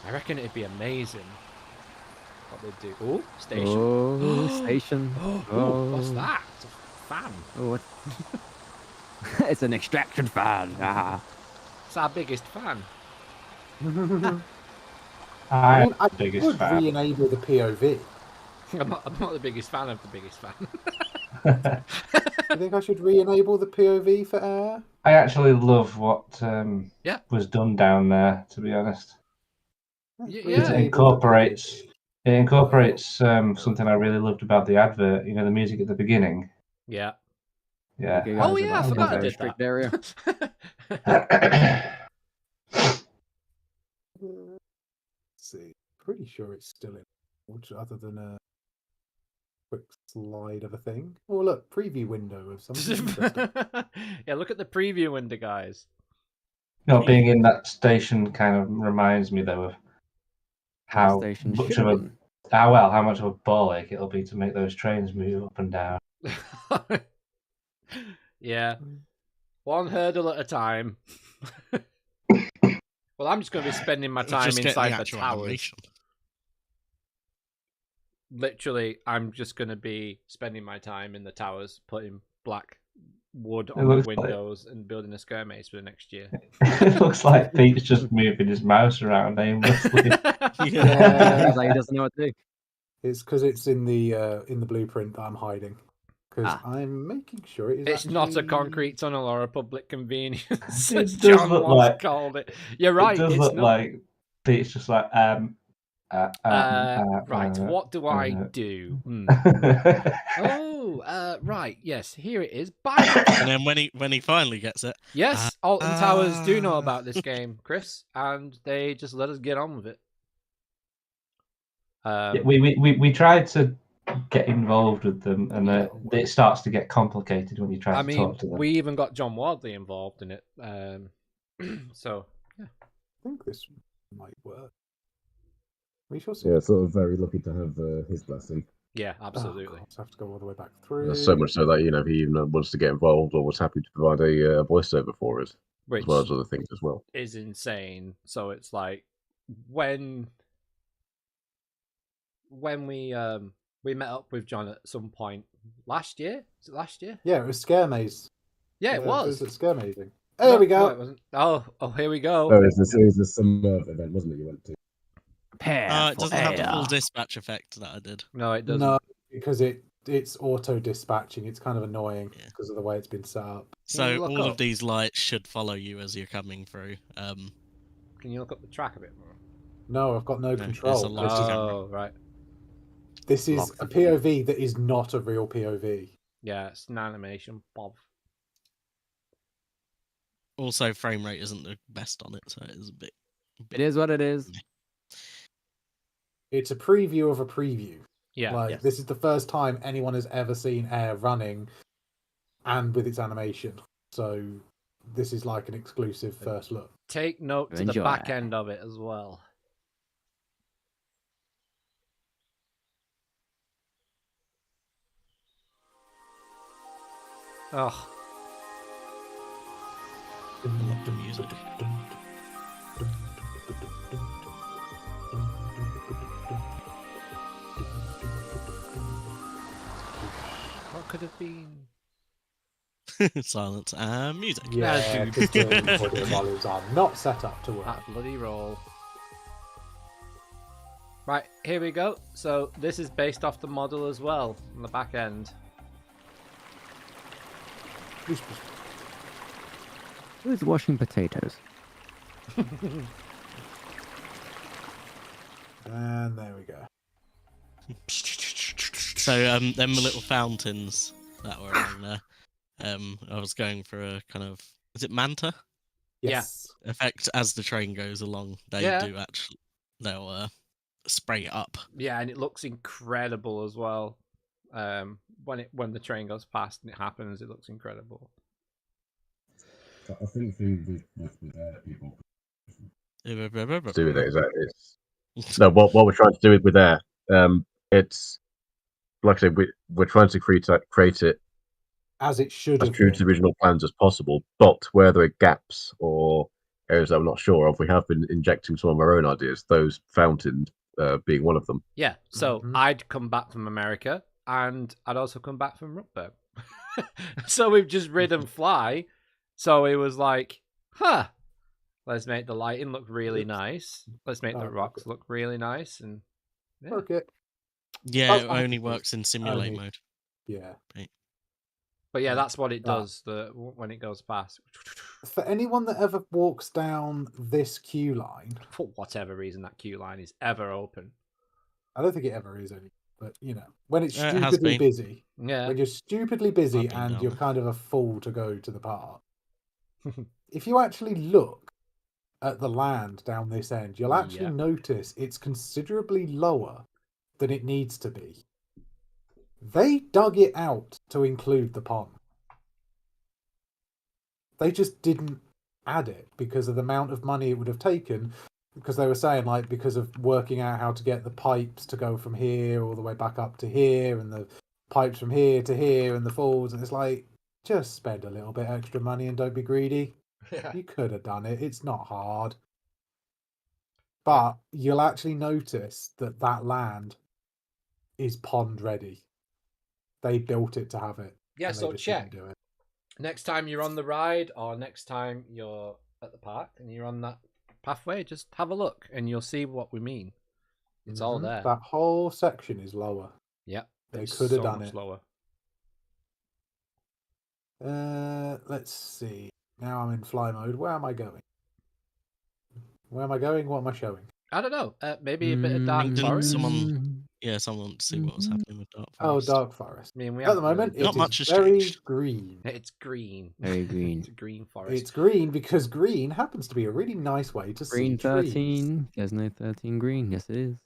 I reckon it'd be amazing what they'd do. Oh, station. Oh, station. Oh, what's that? It's a fan. Oh, what? It's an extraction fan. Ah. It's our biggest fan. I I'm mean, I the biggest would fan. re-enable the POV. I'm not the biggest fan of the biggest fan. Do you think I should re-enable the POV for Air? I actually love what Yeah. was done down there, to be honest. Yeah. It Re-enable the incorporates POV. something I really loved about the advert, you know, the music at the beginning. Yeah. Yeah. Okay, Oh, guys, yeah, I about forgot I a did strict that. area. Let's see. Pretty sure it's still in, which other than a quick slide of a thing. Oh look, preview window of something interesting. Yeah, look at the preview window, guys. Not being in that station kind of reminds me though of how Station much should of have a been. how much of a ball ache it'll be to make those trains move up and down. Yeah. One hurdle at a time. Well, I'm just going to be spending my time Just get inside the actual towers. animation. Literally, I'm just going to be spending my time in the towers, putting black wood It on the looks like- windows and building a skirm maze for the next year. It looks like Pete's just moving his mouse around aimlessly. Yeah. He's like, he doesn't know what to do. It's because it's in the blueprint that I'm hiding. Because Ah. I'm making sure it is. It's not a actually- concrete tunnel or a public convenience, It as does John look once like- called it. You're right. It does It's look not. like Pete's just like Right, what do I do? Hmm. Oh, right, yes, here it is. Bye. And then when he finally gets it, Yes, Alton Towers do know about this game, Chris, and they just let us get on with it. Yeah, we tried to get involved with them, and Yeah. it starts to get complicated when you try I to mean, talk to them. we even got John Wardley involved in it. So, I think this might work. We shall see. Yeah, sort of very lucky to have his blessing. yeah, Oh, absolutely. God, so I have to go all the way back through. So much so that he even wants to get involved or was happy to provide a voiceover for us, Which as well as other things as well. is insane. So it's like when we met up with John at some point last year. Is it last year? Yeah, it was Scare Maze. Yeah, it was. It was Scare Mazing. There we No, go. it wasn't. Oh, here we go. Oh, it was the summer event, wasn't it? You went to. Prepare it for doesn't have the full air. dispatch effect that I did. No, it doesn't. No, because it's auto dispatching. It's kind of annoying Yeah. because of the way it's been set up. So look all up. of these lights should follow you as you're coming through. Can you look up the track a bit more? No, I've got no there's control. a large camera. Oh, right. This is Locked a it. POV that is not a real POV. Yeah, it's an animation, Bob. Also, frame rate isn't the best on it, so it is a bit. It is what it is. It's a preview of a preview. Yeah. Like yes. this is the first time anyone has ever seen Air running, and with its animation. So this is like an exclusive first look. Take note to the Enjoy. back end of it as well. Oh, love the music. what could have been? Silence. Music. Yeah, dude. because the audio volumes are not set up to work. That bloody roll. Right, here we go. So this is based off the model as well on the back end. Who's washing potatoes? And there we go. So them little fountains that were on there. I was going for a kind of, is it manta Yes. effect as the train goes along? They Yeah. do actually. They'll spray it up. Yeah, and it looks incredible as well. When the train goes past and it happens, it looks incredible. I think with people It's do with it is that it's no what we're trying to do with Air. It's like I said, we're trying to create it As it should as have true to the been. original plans as possible. But where there are gaps or areas that I'm not sure of, we have been injecting some of our own ideas. Those fountains being one of them. Yeah, so Mhm. I'd come back from America and I'd also come back from Ruckburg. So we've just ridden Fly. So it was like, huh, let's make the lighting look really Oops. nice. Let's make the Oh, rocks okay. look really nice. And yeah. Okay. Yeah, That's it fine. only works in simulate Only- mode. Yeah. But yeah, that's what it Ah. does when it goes past. For anyone that ever walks down this queue line, For whatever reason, that queue line is ever open. I don't think it ever is any, but when it's It has stupidly been. busy, Yeah. when you're stupidly busy I've been and down you're there. kind of a fool to go to the park, if you actually look at the land down this end, you'll actually Yeah. notice it's considerably lower than it needs to be. They dug it out to include the pond. They just didn't add it because of the amount of money it would have taken, because they were saying because of working out how to get the pipes to go from here all the way back up to here and the pipes from here to here and the falls, and it's like, just spend a little bit extra money and don't be greedy. You could have done it. It's not hard. But you'll actually notice that land is pond ready. They built it to have it. Yeah, and they so just check. didn't do it. Next time you're on the ride or next time you're at the park and you're on that pathway, just have a look and you'll see what we mean. It's all Mhm. there. That whole section is lower. Yep. They it's could have so done much it. lower. Let's see. Now I'm in fly mode. Where am I going? Where am I going? What am I showing? I don't know. Maybe a bit of Dark Didn't Forest. someone- Yeah, someone wants to see what was happening with Dark Oh, Forest. Dark Forest. I mean, we At the haven't really moment, done Not it much is has very changed. green. It's green. Very green. It's a green forest. It's green because green happens to be a really nice way to Green see trees. 13. There's no 13 green. Yes, it is.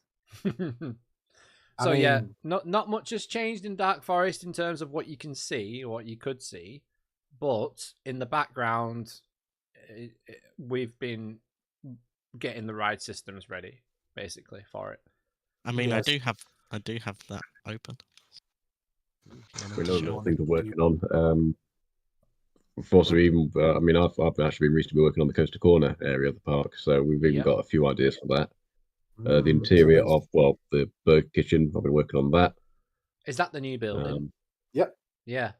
So yeah, mean- not much has changed in Dark Forest in terms of what you can see or what you could see, but in the background, we've been getting the ride systems ready basically for it. I mean, Yes. I do have that open. We know little things we're working on. We've also even, I've actually been recently working on the Coaster Corner area of the park, so we've even Yep. got a few ideas for that. The Mm, interior so of the bird kitchen, I've been working on that. Is that the new building? Yep. Yeah.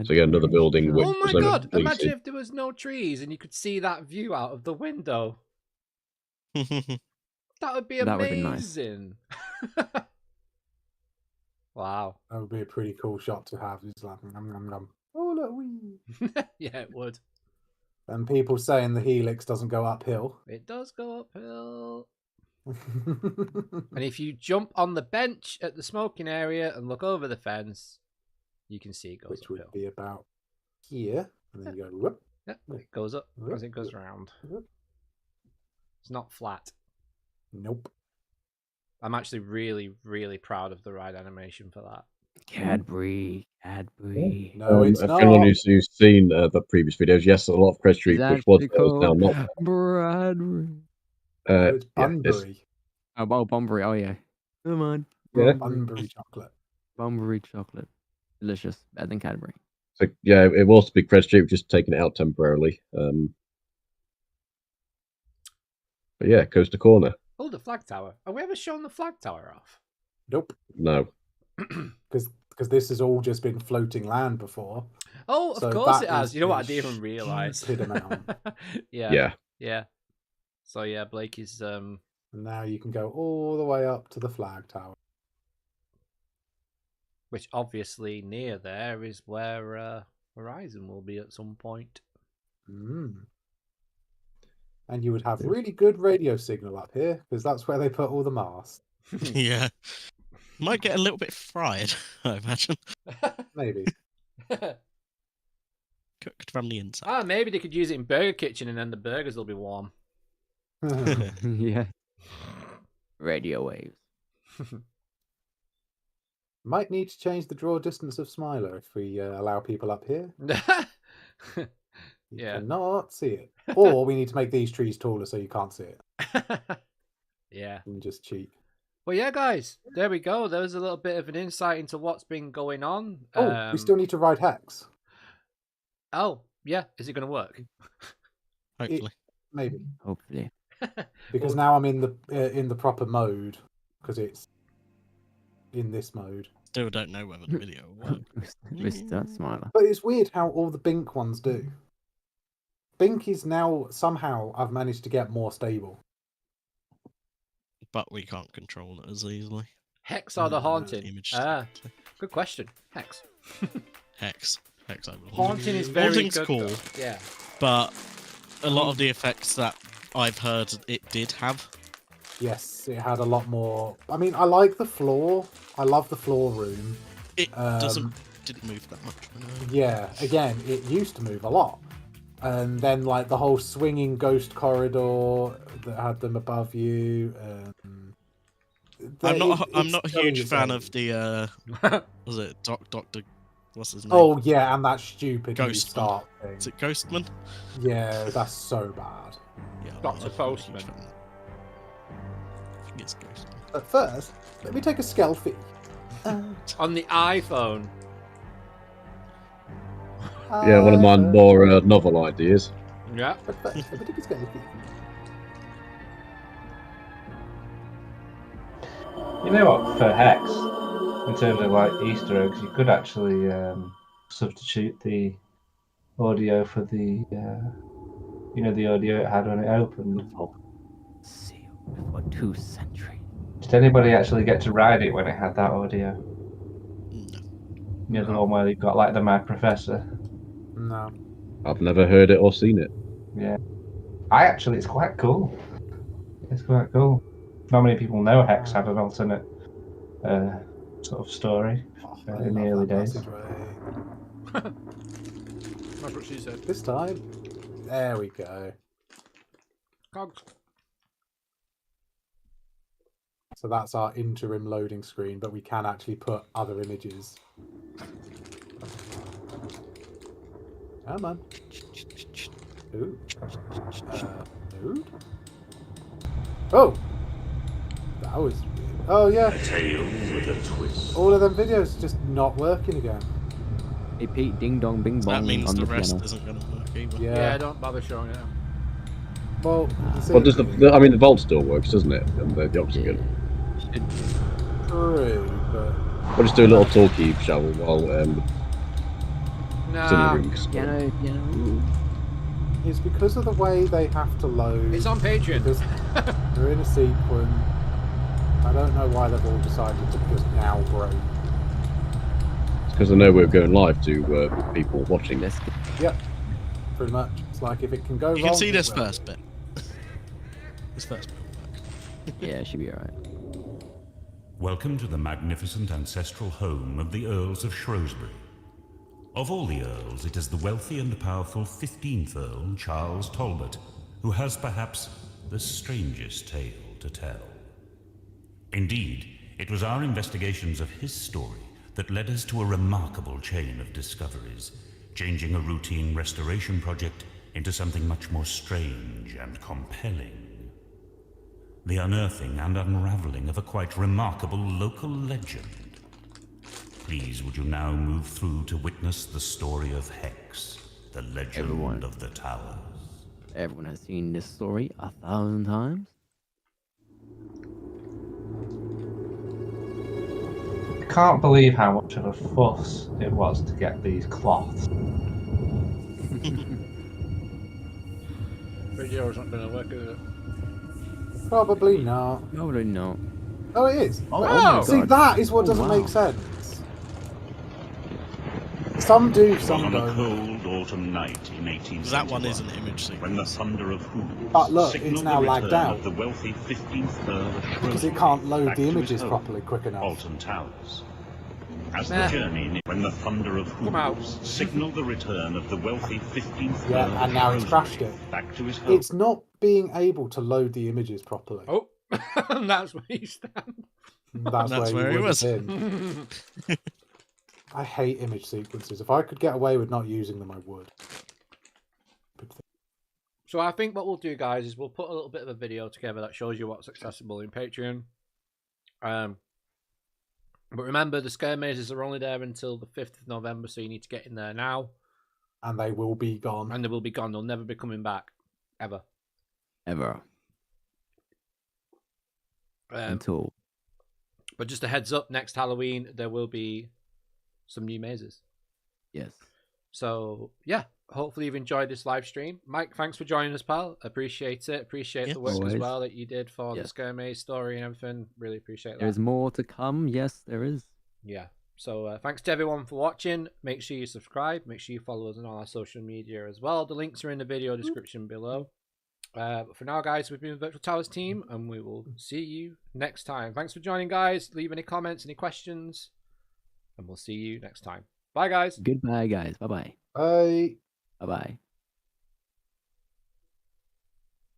So yeah, another building. Which Oh my was only god! completed. Imagine if there was no trees and you could see that view out of the window. That would be That would be nice. amazing. Wow. That would be a pretty cool shot to have. It's like, nom, nom, nom. Oh, look, Whee! Yeah, it would. And people saying the helix doesn't go uphill. It does go uphill. And if you jump on the bench at the smoking area and look over the fence, you can see it goes Which uphill. would be about here. And then you go, whoop. Yeah, it goes up as it goes round. It's not flat. Nope. I'm actually really, really proud of the ride animation for that. Cadbury. No, it's if not. anyone who's seen the previous videos, yes, a lot of Crest Street, It's which was actually there, is now called not. Bradbury. No, it's Yeah, Bunbury. Oh, Bunbury. Oh, yeah. Come on. Yeah. Bunbury chocolate. Bunbury chocolate. Delicious. Better than Cadbury. So, yeah, it was to be Crest Street, we've just taken it out temporarily. But yeah, Coaster Corner. Oh, the flag tower. Have we ever shown the flag tower off? Nope. No. Because this has all just been floating land before. Oh, of So course that it has. is You know what? I a didn't even realise. stupid amount. Yeah. Yeah. So yeah, Blake is And now you can go all the way up to the flag tower. which obviously near there is where Horizon will be at some point. And you would have really good radio signal up here, because that's where they put all the masts. Yeah. Might get a little bit fried, I imagine. Maybe. Cooked from the inside. Maybe they could use it in Burger Kitchen and then the burgers will be warm. Yeah. Radio waves. Might need to change the draw distance of Smiler if we allow people up here. You Yeah. cannot see it. Or we need to make these trees taller so you can't see it. Yeah. And just cheat. Well, yeah, guys, there we go. There was a little bit of an insight into what's been going on. Oh, we still need to ride Hex. Oh, yeah. Is it going to work? Hopefully. Maybe. Hopefully. Because now I'm in the proper mode. Because it's in this mode. Still don't know whether the video will work. Mr. Smiler. But it's weird how all the Bink ones do. Bink is now, somehow, I've managed to get more stable. But we can't control it as easily. Hex or the haunting? Image Good question. Hex. Hex. Hex over Haunting is very Haunting's good. cool. Though. Yeah. But a lot of the effects that I've heard it did have. Yes, it had a lot more. I mean, I like the floor. I love the floor room. It didn't move that much. Yeah, again, it used to move a lot. And then, like, the whole swinging ghost corridor that had them above you. I'm not a it's huge very fan insane. of the was it Doctor what's his name? Oh yeah, and that stupid new Ghostman. start thing. Is it Ghostman? Yeah, that's so bad. Yeah, Dr. I'm not a huge Postman. fan. I think it's Ghostman. But first, let me take a selfie. On the iPhone. Yeah, one of my more novel ideas. Yeah. But first, let me take a selfie. You know what? For Hex, in terms of like Easter eggs, you could actually substitute the audio for the, the audio it had when it opened. Sealed for 2 centuries. Did anybody actually get to ride it when it had that audio? No. You know, the one where you've got like the Mad Professor. No. I've never heard it or seen it. Yeah. It's quite cool. It's quite cool. Not many people know Hex had an alternate sort of story in the early days. That's what she said. This time, there we go. Cogs. So that's our interim loading screen, but we can actually put other images. Come on. Ooh. Nude? Oh! That was weird. Oh, yeah. Tale with a twist. All of them videos just not working again. Hey Pete, ding dong, bing So bong that means on the the rest piano. isn't going to work either. Yeah. Don't bother showing it out. Well, you see, Well, does the vault still works, doesn't it? And the oxygen. true, but We'll just do a little talkie, shall we, while Nah. Piano. it's because of the way they have to load. It's on Patreon. Because they're in a sequence. I don't know why they've all decided to just now break. Because I know we're going live to people watching. Let's Yep, pretty much. It's like if it can go You wrong, can see it this will. first bit. This first bit will work. Yeah, it should be alright. Welcome to the magnificent ancestral home of the Earls of Shrewsbury. Of all the Earls, it is the wealthy and powerful 15th Earl, Charles Talbot, who has perhaps the strangest tale to tell. Indeed, it was our investigations of his story that led us to a remarkable chain of discoveries, changing a routine restoration project into something much more strange and compelling. The unearthing and unraveling of a quite remarkable local legend. Please, would you now move through to witness the story of Hex, the legend of the towers? Everyone has seen this story 1,000 times. I can't believe how much of a fuss it was to get these cloths. Video's not going to work, is it? Probably not. Probably not. Oh, it is. Oh my See, God. that is what Oh, doesn't wow. make sense. Some do, some On a don't. cold autumn night in 1871, That one is an image sequence. when the thunder of hooves But look, it's signalled now the lagged return out. of the wealthy 15th Earl of Because Shrewsbury it can't load back the to his images home, properly quick enough. Alton Towers. As Nah. the journey, when the thunder of Come out. hooves signalled the return of the wealthy 15th Earl Yeah, of and now it's crashed Shrewsbury it. back to his home. It's not being able to load the images properly. Oh, that's where you stand. That's, That's where where he he was. was. I hate image sequences. If I could get away with not using them, I would. So I think what we'll do, guys, is we'll put a little bit of a video together that shows you what's accessible in Patreon. But remember, the scare mazes are only there until the 5th of November, so you need to get in there now. And they will be gone. And they will be gone. They'll never be coming back. Ever. Ever. Until. But just a heads up, next Halloween, there will be some new mazes. Yes. So, yeah. Hopefully you've enjoyed this live stream. Mike, thanks for joining us, pal. Appreciate it. Appreciate the work always. as well that you did for the Scare Maze story and everything. Really appreciate that. There's more to come. Yes, there is. Yeah. So thanks to everyone for watching. Make sure you subscribe. Make sure you follow us on all our social media as well. The links are in the video description below. But for now, guys, we've been the Virtual Towers team, and we will see you next time. Thanks for joining, guys. Leave any comments, any questions, and we'll see you next time. Bye, guys. Goodbye, guys. Bye-bye. Bye. Bye-bye.